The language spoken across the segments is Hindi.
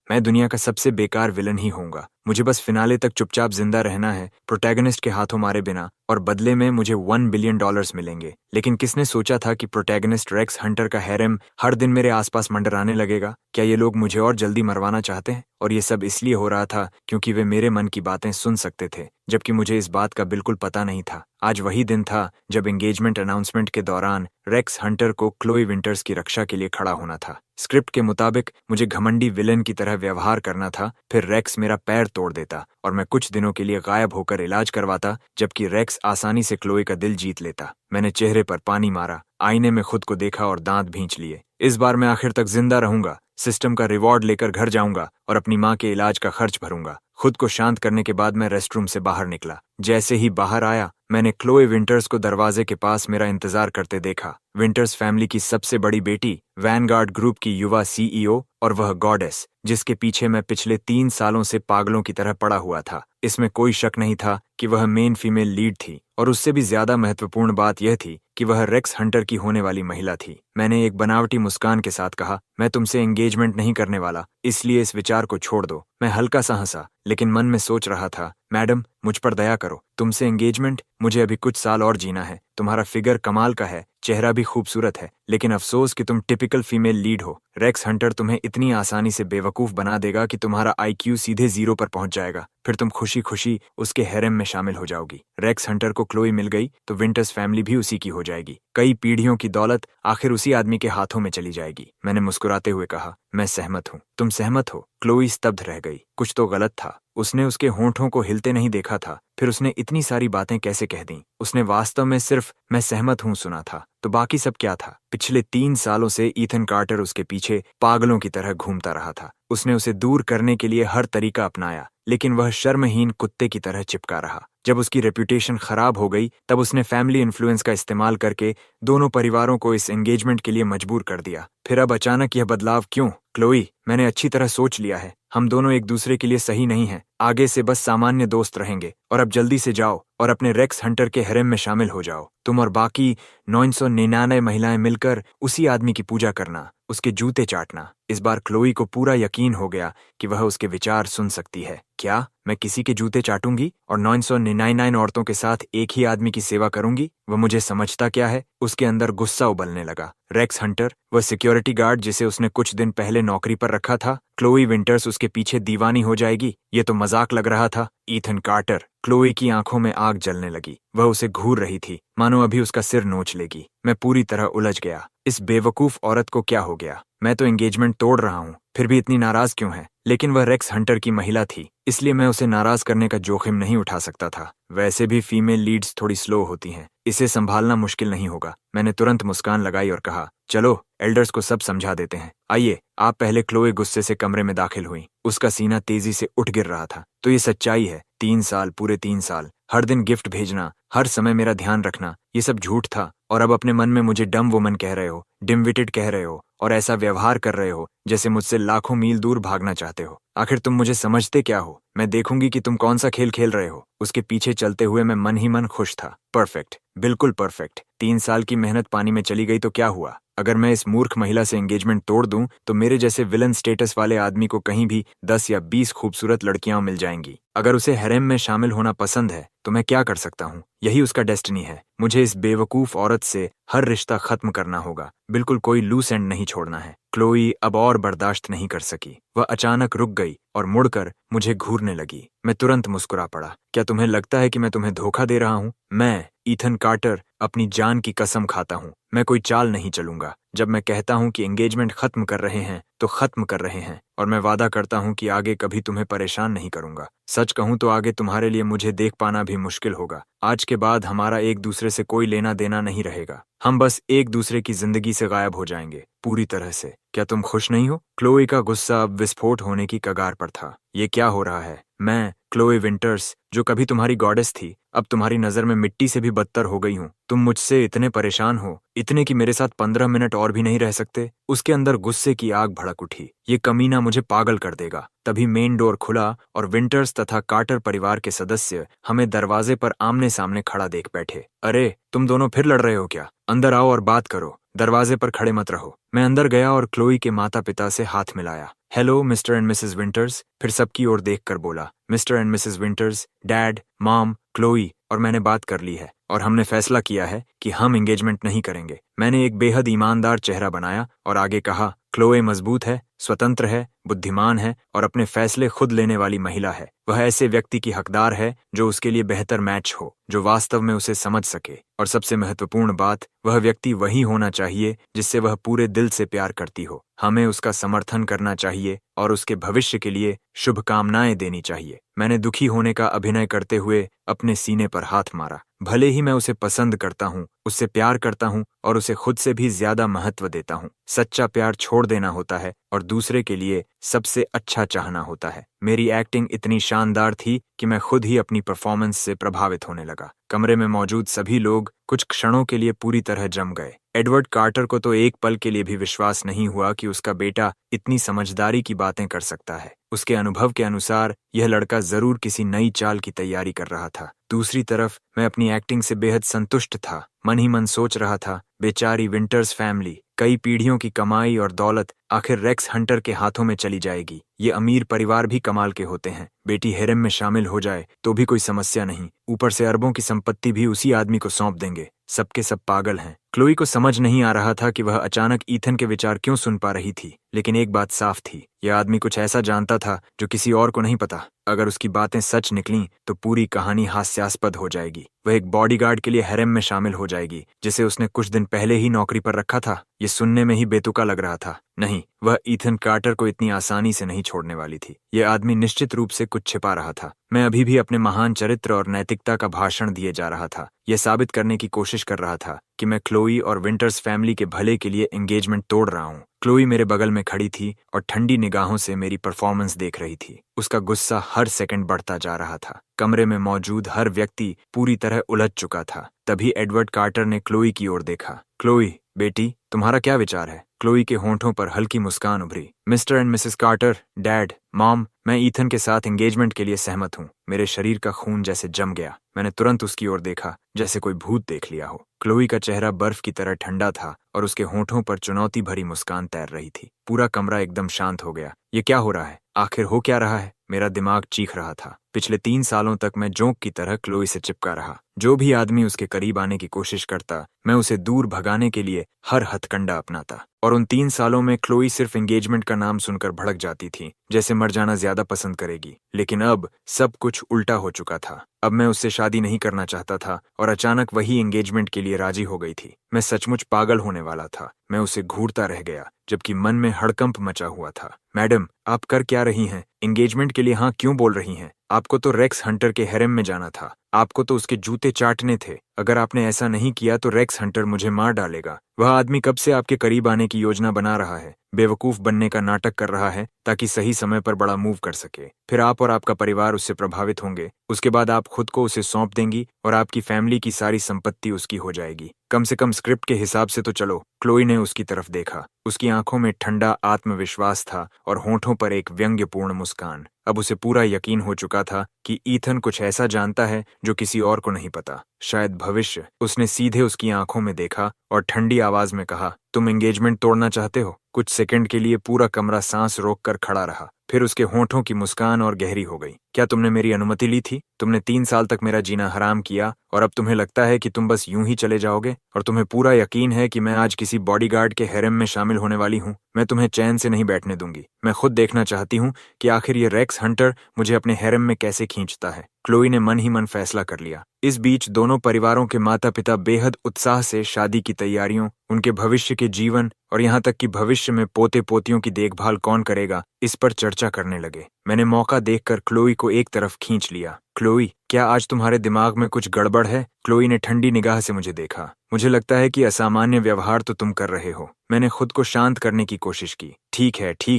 मैं दुनिया का सबसे बेकार विलन ही होऊंगा। मुझे बस फिनाले तक चुपचाप जिंदा रहना है, प्रोटैगनिस्ट के हाथों मारे बिना, और बदले में मुझे $1 बिलियन मिलेंगे। लेकिन किसने सोचा था कि प्रोटैगनिस्ट रेक्स हंटर का हैरम हर दिन मेरे आसपास मंडराने लगेगा? क्या ये लोग मुझे और जल्दी मरवाना चाहते हैं? और ये सब इसलिए हो रहा था क्योंकि वे मेरे मन की बातें सुन सकते थे, जबकि मुझे इस बात का बिल्कुल पता नहीं था। आज वही दिन था जब एंगेजमेंट अनाउंसमेंट के दौरान रेक्स हंटर को क्लोई विंटर्स की रक्षा के लिए खड़ा होना था। स्क्रिप्ट के मुताबिक मुझे घमंडी विलेन की तरह व्यवहार करना था, फिर रेक्स मेरा पैर तोड़ देता और मैं कुछ दिनों के लिए गायब होकर इलाज करवाता, जबकि रेक्स आसानी से क्लोई का दिल जीत लेता। मैंने चेहरे पर पानी मारा, आईने में खुद को देखा और दांत भींच लिए। इस बार मैं आखिर तक जिंदा रहूंगा, सिस्टम का रिवॉर्ड लेकर घर जाऊंगा और अपनी माँ के इलाज का खर्च भरूंगा। खुद को शांत करने के बाद मैं रेस्टरूम से बाहर निकला। जैसे ही बाहर आया, मैंने क्लोए विंटर्स को दरवाजे के पास मेरा इंतजार करते देखा। विंटर्स फैमिली की सबसे बड़ी बेटी, वैनगार्ड ग्रुप की युवा सीईओ, और वह गॉडेस जिसके पीछे मैं पिछले 3 सालों से पागलों की तरह पड़ा हुआ था। इसमें कोई शक नहीं था कि वह मेन फीमेल लीड थी, और उससे भी ज्यादा महत्वपूर्ण बात यह थी कि वह रेक्स हंटर की होने वाली महिला थी। मैंने एक बनावटी मुस्कान के साथ कहा, मैं तुमसे एंगेजमेंट नहीं करने वाला, इसलिए इस विचार को छोड़ दो। मैं हल्का सा हंसा, लेकिन मन में सोच रहा था, मैडम मुझ पर दया करो। तुमसे एंगेजमेंट? मुझे अभी कुछ साल और जीना है। तुम्हारा फिगर कमाल का है, चेहरा भी खूबसूरत है, लेकिन अफसोस कि तुम टिपिकल फीमेल लीड हो। रेक्स हंटर तुम्हें इतनी आसानी से बेवकूफ बना देगा कि तुम्हारा आईक्यू सीधे 0 पर पहुंच जाएगा। फिर तुम खुशी खुशी उसके हैरेम में शामिल हो जाओगी। रेक्स हंटर को क्लोई मिल गई तो विंटर्स फैमिली भी उसी की हो जाएगी। कई पीढ़ियों की दौलत आखिर उसी आदमी के हाथों में चली जाएगी। मैंने मुस्कुराते हुए कहा, मैं सहमत हूँ। तुम सहमत हो? क्लोई स्तब्ध रह गई। कुछ तो गलत था। उसने उसके होंठों को हिलते नहीं देखा था। फिर उसने इतनी सारी बातें कैसे कह दी? उसने वास्तव में सिर्फ मैं सहमत हूँ सुना था। तो बाकी सब क्या था? पिछले 3 सालों से ईथन कार्टर उसके पीछे पागलों की तरह घूमता रहा था। उसने उसे दूर करने के लिए हर तरीका अपनाया, लेकिन वह शर्महीन कुत्ते की तरह चिपका रहा। जब उसकी रेप्यूटेशन खराब हो गई, तब उसने फैमिली इन्फ्लुएंस का इस्तेमाल करके दोनों परिवारों को इस एंगेजमेंट के लिए मजबूर कर दिया। फिर अब अचानक यह बदलाव क्यों? क्लोई, मैंने अच्छी तरह सोच लिया है। हम दोनों एक दूसरे के लिए सही नहीं हैं। आगे से बस सामान्य दोस्त रहेंगे। और अब जल्दी से जाओ और अपने रेक्स हंटर के हैरेम में शामिल हो जाओ। तुम और बाकी 999 महिलाएं मिलकर उसी आदमी की पूजा करना, उसके जूते चाटना। इस बार क्लोई को पूरा यकीन हो गया कि वह उसके विचार सुन सकती है। क्या मैं किसी के जूते चाटूंगी और 999 औरतों के साथ एक ही आदमी की सेवा करूंगी? वह मुझे समझता क्या है? उसके अंदर गुस्सा उबलने लगा। रेक्स हंटर, वह सिक्योरिटी गार्ड जिसे उसने कुछ दिन पहले नौकरी पर रखा था, क्लोई विंटर्स उसके पीछे दीवानी हो जाएगी? ये तो मजाक लग रहा था। Ethan quarter. क्लोई की आंखों में आग जलने लगी। वह उसे घूर रही थी, मानो अभी उसका सिर नोच लेगी। मैं पूरी तरह उलझ गया। इस बेवकूफ औरत को क्या हो गया? मैं तो एंगेजमेंट तोड़ रहा हूँ, फिर भी इतनी नाराज क्यों है? लेकिन वह रेक्स हंटर की महिला थी, इसलिए मैं उसे नाराज करने का जोखिम नहीं उठा सकता था। वैसे भी फीमेल लीड्स थोड़ी स्लो होती हैं, इसे संभालना मुश्किल नहीं होगा। मैंने तुरंत मुस्कान लगाई और कहा, चलो एल्डर्स को सब समझा देते हैं। आइए। आप पहले। क्लोए गुस्से से कमरे में दाखिल हुई। उसका सीना तेजी से उठ गिर रहा था। तो ये सच्चाई है? 3 साल, पूरे 3 साल, हर दिन गिफ्ट भेजना, हर समय मेरा ध्यान रखना, ये सब झूठ था। और अब अपने मन में मुझे डम वुमन कह रहे हो, डिमविटेड कह रहे हो, और ऐसा व्यवहार कर रहे हो जैसे मुझसे लाखों मील दूर भागना चाहते हो। आखिर तुम मुझे समझते क्या हो? मैं देखूंगी कि तुम कौन सा खेल खेल रहे हो। उसके पीछे चलते हुए मैं मन ही मन खुश था। परफेक्ट, बिल्कुल परफेक्ट। 3 साल की मेहनत पानी में चली गई तो क्या हुआ? अगर मैं इस मूर्ख महिला से एंगेजमेंट तोड़ दूं तो मेरे जैसे विलन स्टेटस वाले आदमी को कहीं भी 10 या 20 खूबसूरत लड़कियां मिल जाएंगी। अगर उसे हैरेम में शामिल होना पसंद है तो मैं क्या कर सकता हूँ? यही उसका डेस्टिनी है। मुझे इस बेवकूफ औरत से हर रिश्ता खत्म करना होगा। बिल्कुल कोई लूस एंड नहीं छोड़ना है। क्लोई अब और बर्दाश्त नहीं कर सकी। वह अचानक रुक गई और मुड़कर मुझे घूरने लगी। मैं तुरंत मुस्कुरा पड़ा। क्या तुम्हें लगता है कि मैं तुम्हें धोखा दे रहा हूँ? मैं, ईथन कार्टर, अपनी जान की कसम खाता हूँ, मैं कोई चाल नहीं चलूंगा। जब मैं कहता हूँ कि एंगेजमेंट खत्म कर रहे हैं तो खत्म कर रहे हैं, और मैं वादा करता हूँ कि आगे कभी तुम्हें परेशान नहीं करूंगा। सच कहूँ तो आगे तुम्हारे लिए मुझे देख पाना भी मुश्किल होगा। आज के बाद हमारा एक दूसरे से कोई लेना देना नहीं रहेगा। हम बस एक दूसरे की जिंदगी से गायब हो जाएंगे, पूरी तरह से। क्या तुम खुश नहीं हो? क्लोई का गुस्सा अब विस्फोट होने की कगार पर था। ये क्या हो रहा है? मैं, क्लोई विंटर्स, जो कभी तुम्हारी गॉडेस थी, अब तुम्हारी नजर में मिट्टी से भी बदतर हो गई हूँ। तुम मुझसे इतने परेशान हो, इतने कि मेरे साथ 15 मिनट और भी नहीं रह सकते? उसके अंदर गुस्से की आग भड़क उठी। ये कमीना मुझे पागल कर देगा। तभी मेन डोर खुला और विंटर्स तथा कार्टर परिवार के सदस्य हमें दरवाजे पर आमने सामने खड़ा देख बैठे। अरे, तुम दोनों फिर लड़ रहे हो क्या? अंदर आओ और बात करो। दरवाजे पर खड़े मत रहो। मैं अंदर गया और क्लोई के माता पिता से हाथ मिलाया। Hello mister and Mrs winters, फिर सबकी ओर देखकर बोला। Mister and Mrs winters, dad, mom, Chloe और मैंने बात कर ली है और हमने फैसला किया है कि हम एंगेजमेंट नहीं करेंगे। मैंने एक बेहद ईमानदार चेहरा बनाया और आगे कहा, क्लोए मजबूत है, स्वतंत्र है, बुद्धिमान है और अपने फैसले खुद लेने वाली महिला है। वह ऐसे व्यक्ति की हकदार है जो उसके लिए बेहतर मैच हो, जो वास्तव में उसे समझ सके, और सबसे महत्वपूर्ण बात, वह व्यक्ति वही होना चाहिए जिससे वह पूरे दिल से प्यार करती हो। हमें उसका समर्थन करना चाहिए और उसके भविष्य के लिए शुभकामनाएं देनी चाहिए। मैंने दुखी होने का अभिनय करते हुए अपने सीने पर हाथ मारा। भले ही मैं उसे पसंद करता हूँ, उससे प्यार करता हूँ और उसे खुद से भी ज्यादा महत्व देता हूँ। सच्चा प्यार छोड़ देना होता है और दूसरे के लिए सबसे अच्छा चाहना होता है। मेरी एक्टिंग इतनी शानदार थी कि मैं खुद ही अपनी परफॉर्मेंस से प्रभावित होने लगा। कमरे में मौजूद सभी लोग कुछ क्षणों के लिए पूरी तरह जम गए। एडवर्ड कार्टर को तो एक पल के लिए भी विश्वास नहीं हुआ कि उसका बेटा इतनी समझदारी की बातें कर सकता है। उसके अनुभव के अनुसार यह लड़का जरूर किसी नई चाल की तैयारी कर रहा था। दूसरी तरफ मैं अपनी एक्टिंग से बेहद संतुष्ट था। मन ही मन सोच रहा था, बेचारी विंटर्स फैमिली, कई पीढ़ियों की कमाई और दौलत आखिर रेक्स हंटर के हाथों में चली जाएगी। ये अमीर परिवार भी कमाल के होते हैं। बेटी हेरेम में शामिल हो जाए तो भी कोई समस्या नहीं, ऊपर से अरबों की संपत्ति भी उसी आदमी को सौंप देंगे। सबके सब पागल हैं। क्लोई को समझ नहीं आ रहा था कि वह अचानक ईथन के विचार क्यों सुन पा रही थी, लेकिन एक बात साफ थी, यह आदमी कुछ ऐसा जानता था जो किसी और को नहीं पता। अगर उसकी बातें सच निकलीं तो पूरी कहानी हास्यास्पद हो जाएगी। वह एक बॉडीगार्ड के लिए हेरेम में शामिल हो जाएगी, जिसे उसने कुछ दिन पहले ही नौकरी पर रखा था। ये सुनने में ही बेतुका लग रहा था। नहीं, वह ईथन कार्टर को इतनी आसानी से नहीं छोड़ने वाली थी। यह आदमी निश्चित रूप से कुछ छिपा रहा था। मैं अभी भी अपने महान चरित्र और नैतिकता का भाषण दिए जा रहा था। यह साबित करने की कोशिश कर रहा था कि मैं क्लोई और विंटर्स फैमिली के भले के लिए एंगेजमेंट तोड़ रहा हूँ। क्लोई मेरे बगल में खड़ी थी और ठंडी निगाहों से मेरी परफॉर्मेंस देख रही थी। उसका गुस्सा हर सेकंड बढ़ता जा रहा था। कमरे में मौजूद हर व्यक्ति पूरी तरह उलझ चुका था। तभी एडवर्ड कार्टर ने क्लोई की ओर देखा। क्लोई, बेटी, तुम्हारा क्या विचार है? क्लोई के होंठों पर हल्की मुस्कान उभरी। Mister and missus Carter, dad, mom, मैं ईथन के साथ एंगेजमेंट के लिए सहमत हूँ। मेरे शरीर का खून जैसे जम गया। मैंने तुरंत उसकी ओर देखा, जैसे कोई भूत देख लिया हो। क्लोई का चेहरा बर्फ की तरह ठंडा था और उसके होंठों पर चुनौती भरी मुस्कान तैर रही थी। पूरा कमरा एकदम शांत हो गया। ये क्या हो रहा है? आखिर हो क्या रहा है? मेरा दिमाग चीख रहा था। पिछले 3 सालों तक मैं जोंक की तरह क्लोई से चिपका रहा। जो भी आदमी उसके करीब आने की कोशिश करता, मैं उसे दूर भगाने के लिए हर हथकंडा अपनाता। और उन 3 सालों में क्लोई सिर्फ एंगेजमेंट का नाम सुनकर भड़क जाती थी, जैसे मर जाना ज्यादा पसंद करेगी। लेकिन अब सब कुछ उल्टा हो चुका था। अब मैं उससे शादी नहीं करना चाहता था और अचानक वही एंगेजमेंट के लिए राजी हो गई थी। मैं सचमुच पागल होने वाला था। मैं उसे घूरता रह गया, जबकि मन में हड़कंप मचा हुआ था। मैडम, आप कर क्या रही हैं? एंगेजमेंट के लिए हाँ क्यों बोल रही हैं? आपको तो रेक्स हंटर के हेरेम में जाना था। आपको तो उसके जूते चाटने थे। अगर आपने ऐसा नहीं किया तो रेक्स हंटर मुझे मार डालेगा। वह आदमी कब से आपके करीब आने की योजना बना रहा है, बेवकूफ बनने का नाटक कर रहा है ताकि सही समय पर बड़ा मूव कर सके। फिर आप और आपका परिवार उससे प्रभावित होंगे। उसके बाद आप खुद को उसे सौंप देंगी और आपकी फैमिली की सारी संपत्ति उसकी हो जाएगी। कम से कम स्क्रिप्ट के हिसाब से तो चलो। क्लोई ने उसकी तरफ देखा। उसकी आंखों में ठंडा आत्मविश्वास था और होंठों पर एक व्यंग्यपूर्ण मुस्कान। अब उसे पूरा यकीन हो चुका था कि ईथन कुछ ऐसा जानता है जो किसी और को नहीं पता, शायद भविष्य। उसने सीधे उसकी आंखों में देखा और ठंडी आवाज में कहा, तुम एंगेजमेंट तोड़ना चाहते हो? कुछ सेकंड के लिए पूरा कमरा सांस रोककर खड़ा रहा। फिर उसके होंठों की मुस्कान और गहरी हो गई। क्या तुमने मेरी अनुमति ली थी? तुमने 3 साल तक मेरा जीना हराम किया और अब तुम्हें लगता है कि तुम बस यूं ही चले जाओगे? और तुम्हें पूरा यकीन है कि मैं आज किसी बॉडीगार्ड के हेरेम में शामिल होने वाली हूँ? मैं तुम्हें चैन से नहीं बैठने दूंगी। मैं खुद देखना चाहती हूँ कि आखिर ये रेक्स हंटर मुझे अपने हेरेम में कैसे खींचता है। क्लोई ने मन ही मन फैसला कर लिया। इस बीच दोनों परिवारों के माता पिता बेहद उत्साह से शादी की तैयारियों, उनके भविष्य के जीवन और यहाँ तक कि भविष्य में पोते पोतियों की देखभाल कौन करेगा, इस पर चर्चा करने लगे। मैंने मौका देखकर क्लोई को एक तरफ खींच लिया। क्लोई, क्या आज तुम्हारे दिमाग में कुछ गड़बड़ है? क्लोई ने ठंडी निगाह से मुझे देखा। मुझे लगता है कि असामान्य व्यवहार तो तुम कर रहे हो। मैंने खुद को शांत करने की कोशिश की। ठीक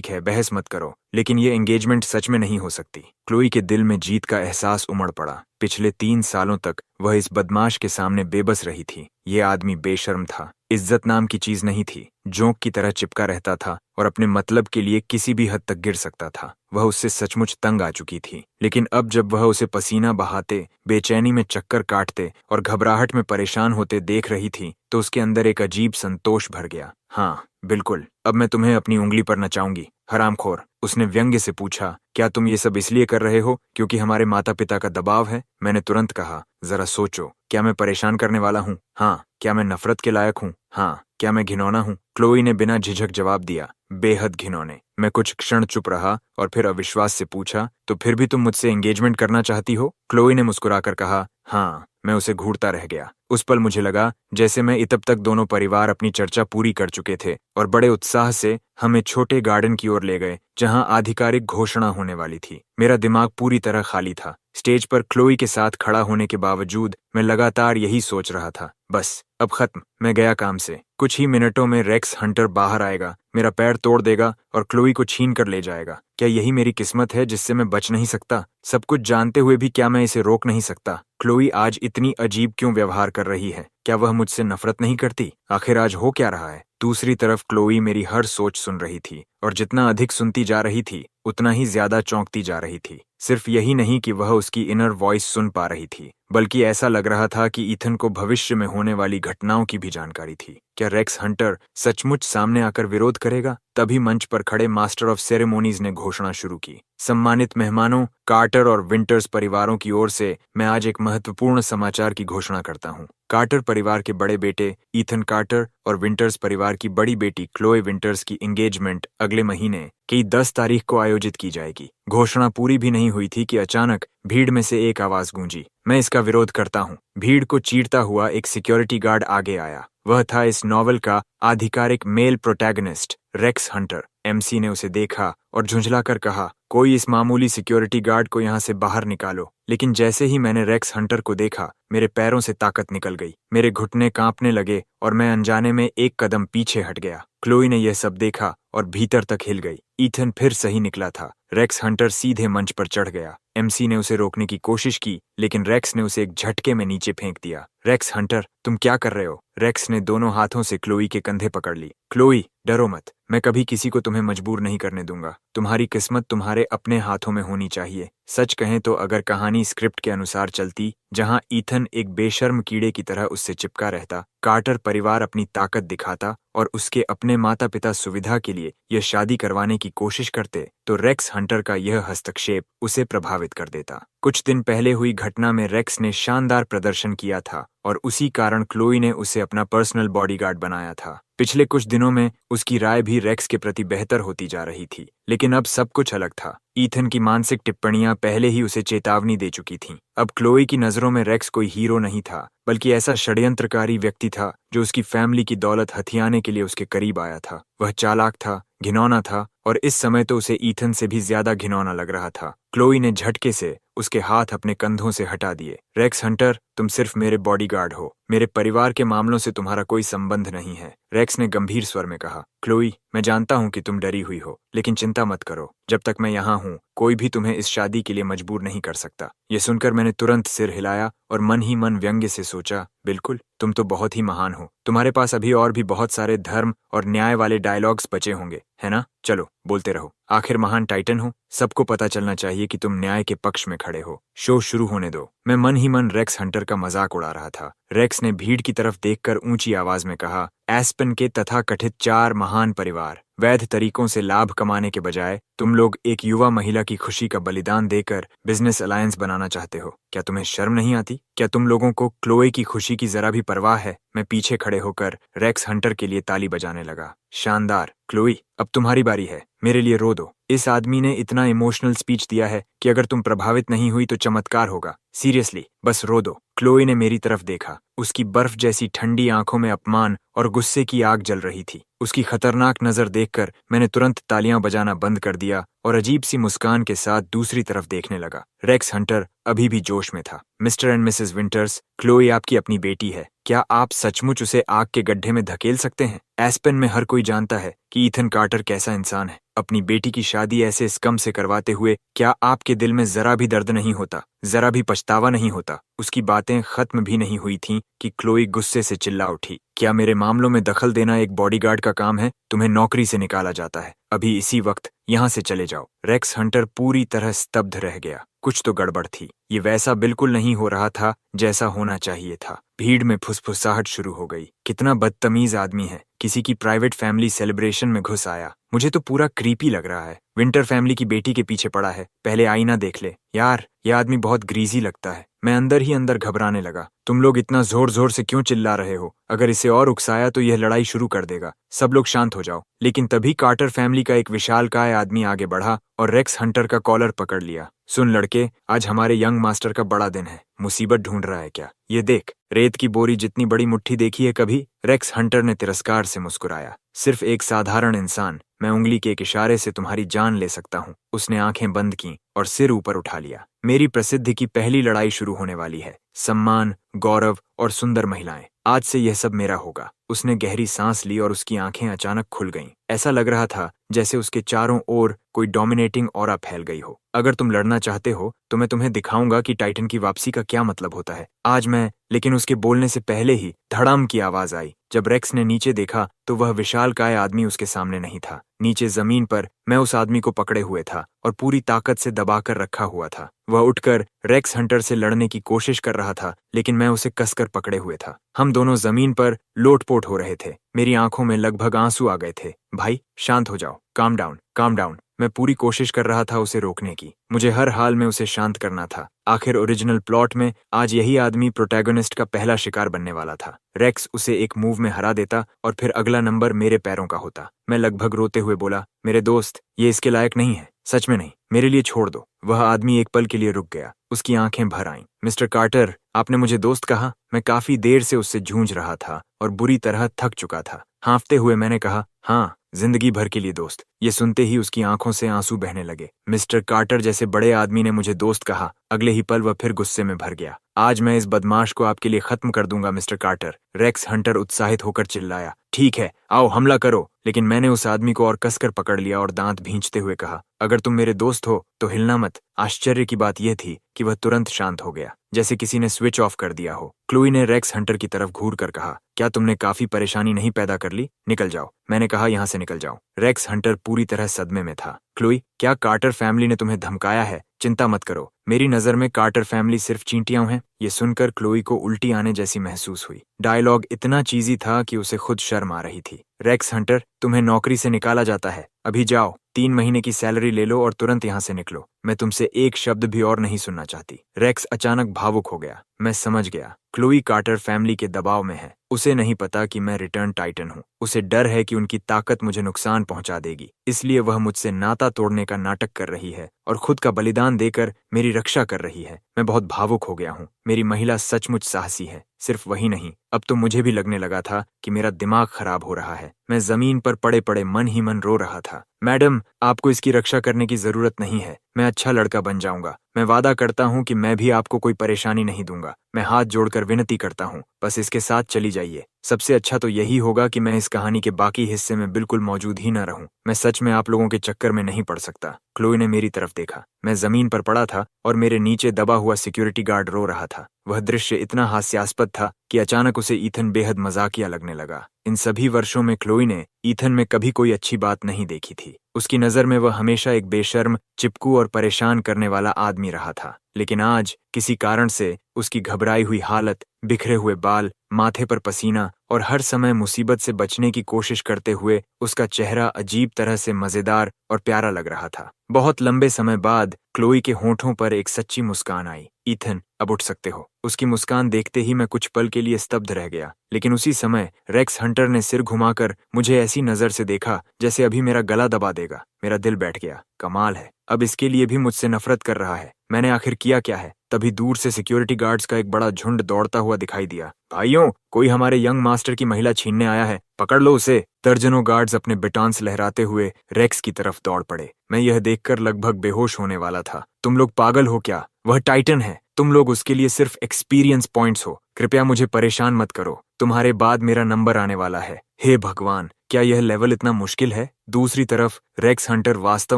है, बहस मत करो, लेकिन ये एंगेजमेंट सच में नहीं हो सकती। क्लोई के दिल में जीत का एहसास उमड़ पड़ा। पिछले 3 सालों तक वह इस बदमाश के सामने बेबस रही थी। ये आदमी बेशर्म था, इज्जत नाम की चीज नहीं थी, जोंक की तरह चिपका रहता था और अपने मतलब के लिए किसी भी हद तक गिर सकता था। वह उससे सचमुच तंग आ चुकी थी, लेकिन अब जब वह उसे पसीने पसीना बहाते, बेचैनी में चक्कर काटते और घबराहट में परेशान होते देख रही थी तो उसके अंदर एक अजीब संतोष भर गया। हाँ बिल्कुल, अब मैं तुम्हें अपनी उंगली पर नचाऊंगी, हरामखोर। उसने व्यंग्य से पूछा, क्या तुम ये सब इसलिए कर रहे हो क्योंकि हमारे माता पिता का दबाव है? मैंने तुरंत कहा, जरा सोचो, क्या मैं परेशान करने वाला हूँ? हाँ। क्या मैं नफरत के लायक हूँ? हाँ। क्या मैं घिनौना हूँ? क्लोई ने बिना झिझक जवाब दिया, बेहद घिनौने। मैं कुछ क्षण चुप रहा और फिर अविश्वास से पूछा, तो फिर भी तुम मुझसे एंगेजमेंट करना चाहती हो? क्लोई ने मुस्कुराकर कहा, हाँ। मैं उसे घूरता रह गया। उस पल मुझे लगा जैसे मैं तब तक दोनों परिवार अपनी चर्चा पूरी कर चुके थे और बड़े उत्साह से हमें छोटे गार्डन की ओर ले गए जहां आधिकारिक घोषणा होने वाली थी। मेरा दिमाग पूरी तरह खाली था। स्टेज पर क्लोई के साथ खड़ा होने के बावजूद मैं लगातार यही सोच रहा था, बस अब खत्म, मैं गया काम से। कुछ ही मिनटों में रेक्स हंटर बाहर आएगा, मेरा पैर तोड़ देगा और क्लोई को छीन कर ले जाएगा। क्या यही मेरी किस्मत है जिससे मैं बच नहीं सकता? सब कुछ जानते हुए भी क्या मैं इसे रोक नहीं सकता? क्लोई आज इतनी अजीब क्यों व्यवहार कर रही है? क्या वह मुझसे नफरत नहीं करती? आखिर आज हो क्या रहा है? दूसरी तरफ क्लोई मेरी हर सोच सुन रही थी और जितना अधिक सुनती जा रही थी उतना ही ज्यादा चौंकती जा रही थी। सिर्फ यही नहीं कि वह उसकी इनर वॉइस सुन पा रही थी, बल्कि ऐसा लग रहा था कि ईथन को भविष्य में होने वाली घटनाओं की भी जानकारी थी। क्या रेक्स हंटर सचमुच सामने आकर विरोध करेगा? तभी मंच पर खड़े मास्टर ऑफ सेरेमोनीज ने घोषणा शुरू की, सम्मानित मेहमानों, कार्टर और विंटर्स परिवारों की ओर से मैं आज एक महत्वपूर्ण समाचार की घोषणा करता हूँ। कार्टर परिवार के बड़े बेटे ईथन कार्टर और विंटर्स परिवार की बड़ी बेटी क्लोए विंटर्स की एंगेजमेंट अगले महीने की 10 तारीख को आयोजित की जाएगी। घोषणा पूरी भी नहीं हुई थी कि अचानक भीड़ में से एक आवाज गूंजी, मैं इसका विरोध करता हूँ। भीड़ को चीरता हुआ एक सिक्योरिटी गार्ड आगे आया। वह था इस नॉवल का आधिकारिक male protagonist Rex Hunter. MC ने उसे देखा और झुंझलाकर कहा, कोई इस मामूली सिक्योरिटी गार्ड को यहाँ से बाहर निकालो। लेकिन जैसे ही मैंने रेक्स हंटर को देखा, मेरे पैरों से ताकत निकल गई, मेरे घुटने कांपने लगे और मैं अनजाने में एक कदम पीछे हट गया। क्लोई ने यह सब देखा और भीतर तक हिल गई। ईथन फिर सही निकला था। रेक्स हंटर सीधे मंच पर चढ़ गया। एमसी ने उसे रोकने की कोशिश की, लेकिन रेक्स ने उसे एक झटके में नीचे फेंक दिया। रेक्स हंटर, तुम क्या कर रहे हो? रेक्स ने दोनों हाथों से क्लोई के कंधे पकड़ ली। क्लोई, डरो मत, मैं कभी किसी को तुम्हें मजबूर नहीं करने दूंगा। तुम्हारी किस्मत तुम्हारे अपने हाथों में होनी चाहिए। सच कहें तो अगर कहानी स्क्रिप्ट के अनुसार चलती, जहां ईथन एक बेशर्म कीड़े की तरह उससे चिपका रहता, कार्टर परिवार अपनी ताकत दिखाता और उसके अपने माता पिता सुविधा के लिए यह शादी करवाने की कोशिश करते, तो रेक्स हंटर का यह हस्तक्षेप उसे प्रभावित कर देता। कुछ दिन पहले हुई घटना में रेक्स ने शानदार प्रदर्शन किया था और उसी कारण क्लोई ने उसे अपना पर्सनल बॉडीगार्ड बनाया था। पिछले कुछ दिनों में उसकी राय भी रेक्स के प्रति बेहतर होती जा रही थी, लेकिन अब सब कुछ अलग था। ईथन की मानसिक टिप्पणियां पहले ही उसे चेतावनी दे चुकी थीं। अब क्लोई की नजरों में रेक्स कोई हीरो नहीं था, बल्कि ऐसा षड्यंत्रकारी व्यक्ति था जो उसकी फैमिली की दौलत हथियाने के लिए उसके करीब आया था। वह चालाक था, घिनौना था और इस समय तो उसे ईथन से भी ज्यादा घिनौना लग रहा था। क्लोई ने झटके से उसके हाथ अपने कंधों से हटा दिए। रेक्स हंटर, तुम सिर्फ मेरे बॉडीगार्ड हो, मेरे परिवार के मामलों से तुम्हारा कोई संबंध नहीं है। रेक्स ने गंभीर स्वर में कहा, क्लोई, मैं जानता हूं कि तुम डरी हुई हो, लेकिन चिंता मत करो, जब तक मैं यहाँ हूँ कोई भी तुम्हें इस शादी के लिए मजबूर नहीं कर सकता। ये सुनकर मैंने तुरंत सिर हिलाया और मन ही मन व्यंग्य से सोचा, बिल्कुल, तुम तो बहुत ही महान हो। तुम्हारे पास अभी और भी बहुत सारे धर्म और न्याय वाले डायलॉग्स बचे होंगे, है ना? चलो बोलते रहो, आखिर महान टाइटन हो, सबको पता चलना चाहिए कि तुम न्याय के पक्ष में खड़े हो। शो शुरू होने दो। मैं मन ही मन रेक्स हंटर का मजाक उड़ा रहा था। रेक्स ने भीड़ की तरफ देखकर ऊंची आवाज में कहा, एस्पेन के तथाकथित 4 महान परिवार, वैध तरीकों से लाभ कमाने के बजाय तुम लोग एक युवा महिला की खुशी का बलिदान देकर बिजनेस अलायंस बनाना चाहते हो। क्या तुम्हें शर्म नहीं आती? क्या तुम लोगों को क्लोए की खुशी की जरा भी परवाह है? मैं पीछे खड़े होकर रेक्स हंटर के लिए ताली बजाने लगा। शानदार क्लोई, अब तुम्हारी बारी है, मेरे लिए रो दो। इस आदमी ने इतना इमोशनल स्पीच दिया है कि अगर तुम प्रभावित नहीं हुई तो चमत्कार होगा। सीरियसली, बस रो दो। क्लोई ने मेरी तरफ देखा। उसकी बर्फ जैसी ठंडी आंखों में अपमान और गुस्से की आग जल रही थी। उसकी खतरनाक नजर देखकर मैंने तुरंत तालियां बजाना बंद कर दिया और अजीब सी मुस्कान के साथ दूसरी तरफ देखने लगा। रेक्स हंटर अभी भी जोश में था। Mister and Mrs winters, Chloe आपकी अपनी बेटी है। क्या आप सचमुच उसे आग के गड्ढे में धकेल सकते हैं? एस्पेन में हर कोई जानता है कि ईथन कार्टर कैसा इंसान है। अपनी बेटी की शादी ऐसे स्कम से करवाते हुए क्या आपके दिल में जरा भी दर्द नहीं होता, जरा भी पछतावा नहीं होता? उसकी बातें खत्म भी नहीं हुई थीं कि क्लोई गुस्से से चिल्ला उठी, क्या मेरे मामलों में दखल देना एक बॉडीगार्ड का काम है? तुम्हें नौकरी से निकाला जाता है। अभी इसी वक्त यहाँ से चले जाओ। रेक्स हंटर पूरी तरह स्तब्ध रह गया। कुछ तो गड़बड़ थी। ये वैसा बिल्कुल नहीं हो रहा था जैसा होना चाहिए था। भीड़ में फुसफुसाहट शुरू हो गई। कितना बदतमीज आदमी है, किसी की प्राइवेट फैमिली सेलिब्रेशन में घुस आया। मुझे तो पूरा क्रीपी लग रहा है। विंटर फैमिली की बेटी के पीछे पड़ा है। पहले आईना देख ले। यार, यह आदमी बहुत ग्रीजी लगता है। मैं अंदर ही अंदर घबराने लगा। तुम लोग इतना जोर जोर से क्यों चिल्ला रहे हो? अगर इसे और उकसाया तो यह लड़ाई शुरू कर देगा। सब लोग शांत हो जाओ। लेकिन तभी कार्टर फैमिली का एक विशालकाय आदमी आगे बढ़ा और रेक्स हंटर का कॉलर पकड़ लिया। सुन लड़के, आज हमारे यंग मास्टर का बड़ा दिन है। मुसीबत ढूंढ रहा है क्या? ये देख, रेत की बोरी जितनी बड़ी मुट्ठी देखी है कभी? रेक्स हंटर ने तिरस्कार से मुस्कुराया। सिर्फ एक साधारण इंसान, मैं उंगली के एक इशारे से तुम्हारी जान ले सकता हूँ। उसने आंखें बंद की और सिर ऊपर उठा लिया। मेरी प्रसिद्धि की पहली लड़ाई शुरू होने वाली है। सम्मान, गौरव और सुंदर महिलाएं, आज से यह सब मेरा होगा। उसने गहरी सांस ली और उसकी आंखें अचानक खुल गईं। ऐसा लग रहा था जैसे उसके चारों ओर कोई डोमिनेटिंग ऑरा फैल गई हो। अगर तुम लड़ना चाहते हो तो मैं तुम्हें दिखाऊंगा कि टाइटन की वापसी का क्या मतलब होता है। आज मैं। लेकिन उसके बोलने से पहले ही धड़ाम की आवाज आई। जब रेक्स ने नीचे देखा तो वह विशालकाय आदमी उसके सामने नहीं था। नीचे जमीन पर मैं उस आदमी को पकड़े हुए था और पूरी ताकत से दबाकर रखा हुआ था। वह उठकर रेक्स हंटर से लड़ने की कोशिश कर रहा था, लेकिन मैं उसे कसकर पकड़े हुए था। हम दोनों जमीन पर लोटपोट हो रहे थे। मेरी आंखों में लगभग आंसू आ गए थे। भाई, शांत हो जाओ। Calm down, calm down. मैं पूरी कोशिश कर रहा था उसे रोकने की। मुझे हर हाल में उसे शांत करना था। आखिर ओरिजिनल प्लॉट में आज यही आदमी प्रोटैगनिस्ट का पहला शिकार बनने वाला था। रेक्स उसे एक मूव में हरा देता और फिर अगला नंबर मेरे पैरों का होता। मैं लगभग रोते हुए बोला, मेरे दोस्त, ये इसके लायक नहीं है। सच में नहीं, मेरे लिए छोड़ दो। वह आदमी एक पल के लिए रुक गया। उसकी आंखें भर आईं। मिस्टर कार्टर, आपने मुझे दोस्त कहा? मैं काफी देर से उससे जूझ रहा था और बुरी तरह थक चुका था। हाँफते हुए मैंने कहा, हाँ, जिंदगी भर के लिए दोस्त। ये सुनते ही उसकी आंखों से आंसू बहने लगे। मिस्टर कार्टर जैसे बड़े आदमी ने मुझे दोस्त कहा। अगले ही पल वह फिर गुस्से में भर गया। आज मैं इस बदमाश को आपके लिए खत्म कर दूंगा मिस्टर कार्टर। रेक्स हंटर उत्साहित होकर चिल्लाया। ठीक है, आओ हमला करो। लेकिन मैंने उस आदमी को और कसकर पकड़ लिया और दांत भींचते हुए कहा, अगर तुम मेरे दोस्त हो तो हिलना मत। आश्चर्य की बात यह थी कि वह तुरंत शांत हो गया, जैसे किसी ने स्विच ऑफ कर दिया हो। क्लोई ने रेक्स हंटर की तरफ घूर कर कहा, क्या तुमने काफी परेशानी नहीं पैदा कर ली? निकल जाओ। मैंने कहा, यहाँ से निकल जाओ। रेक्स हंटर पूरी तरह सदमे में था। क्लोई, क्या कार्टर फैमिली ने तुम्हें धमकाया है? चिंता मत करो, मेरी नजर में कार्टर फैमिली सिर्फ चींटियां हैं। ये सुनकर क्लोई को उल्टी आने जैसी महसूस हुई। डायलॉग इतना चीजी था कि उसे खुद शर्म आ रही थी। रेक्स हंटर, तुम्हें नौकरी से निकाला जाता है। अभी जाओ, 3 महीने की सैलरी ले लो और तुरंत यहाँ से निकलो। मैं तुमसे एक शब्द भी और नहीं सुनना चाहती। रेक्स अचानक भावुक हो गया। मैं समझ गया, क्लोई कार्टर फैमिली के दबाव में है। उसे नहीं पता कि मैं रिटर्न टाइटन हूँ। उसे डर है कि उनकी ताकत मुझे नुकसान पहुंचा देगी, इसलिए वह मुझसे नाता तोड़ने का नाटक कर रही है और खुद का बलिदान देकर मेरी रक्षा कर रही है। मैं बहुत भावुक हो गया हूँ। मेरी महिला सचमुच साहसी है। सिर्फ वही नहीं, अब तो मुझे भी लगने लगा था कि मेरा दिमाग खराब हो रहा है। मैं जमीन पर पड़े पड़े मन ही मन रो रहा था। मैडम, आपको इसकी रक्षा करने की जरूरत नहीं है। मैं अच्छा लड़का बन जाऊंगा। मैं वादा करता हूँ कि मैं भी आपको कोई परेशानी नहीं दूंगा। मैं हाथ जोड़कर विनती करता हूँ, बस इसके साथ चली जाइए। सबसे अच्छा तो यही होगा कि मैं इस कहानी के बाकी हिस्से में बिल्कुल मौजूद ही न रहूं। मैं सच में आप लोगों के चक्कर में नहीं पड़ सकता। क्लोई ने मेरी तरफ देखा। मैं जमीन पर पड़ा था और मेरे नीचे दबा हुआ सिक्योरिटी गार्ड रो रहा था। वह दृश्य इतना हास्यास्पद था कि अचानक उसे ईथन बेहद मजाकिया लगने लगा। इन सभी वर्षों में क्लोई ने ईथन में कभी कोई अच्छी बात नहीं देखी थी। उसकी नजर में वह हमेशा एक बेशर्म, चिपकू और परेशान करने वाला आदमी रहा था। लेकिन आज किसी कारण से उसकी घबराई हुई हालत, बिखरे हुए बाल, माथे पर पसीना और हर समय मुसीबत से बचने की कोशिश करते हुए उसका चेहरा अजीब तरह से मजेदार और प्यारा लग रहा था। बहुत लंबे समय बाद क्लोई के होठों पर एक सच्ची मुस्कान आई। ईथन, अब उठ सकते हो। उसकी मुस्कान देखते ही मैं कुछ पल के लिए स्तब्ध रह गया। लेकिन उसी समय रेक्स हंटर ने सिर घुमाकर मुझे ऐसी नजर से देखा जैसे अभी मेरा गला दबा देगा। मेरा दिल बैठ गया। कमाल है, अब इसके लिए भी मुझसे नफरत कर रहा है। मैंने आखिर किया क्या है? तभी दूर से सिक्योरिटी गार्ड्स का एक बड़ा झुंड दौड़ता हुआ दिखाई दिया। भाइयों, कोई हमारे यंग मास्टर की महिला छीनने आया है, पकड़ लो उसे। दर्जनों गार्ड्स अपने बेटॉन्स लहराते हुए रेक्स की तरफ दौड़ पड़े। मैं यह देखकर लगभग बेहोश होने वाला था। तुम लोग पागल हो क्या? वह टाइटन है। तुम लोग उसके लिए सिर्फ एक्सपीरियंस पॉइंट्स हो। कृपया मुझे परेशान मत करो। तुम्हारे बाद मेरा नंबर आने वाला है। हे भगवान, क्या यह लेवल इतना मुश्किल है? दूसरी तरफ रेक्स हंटर वास्तव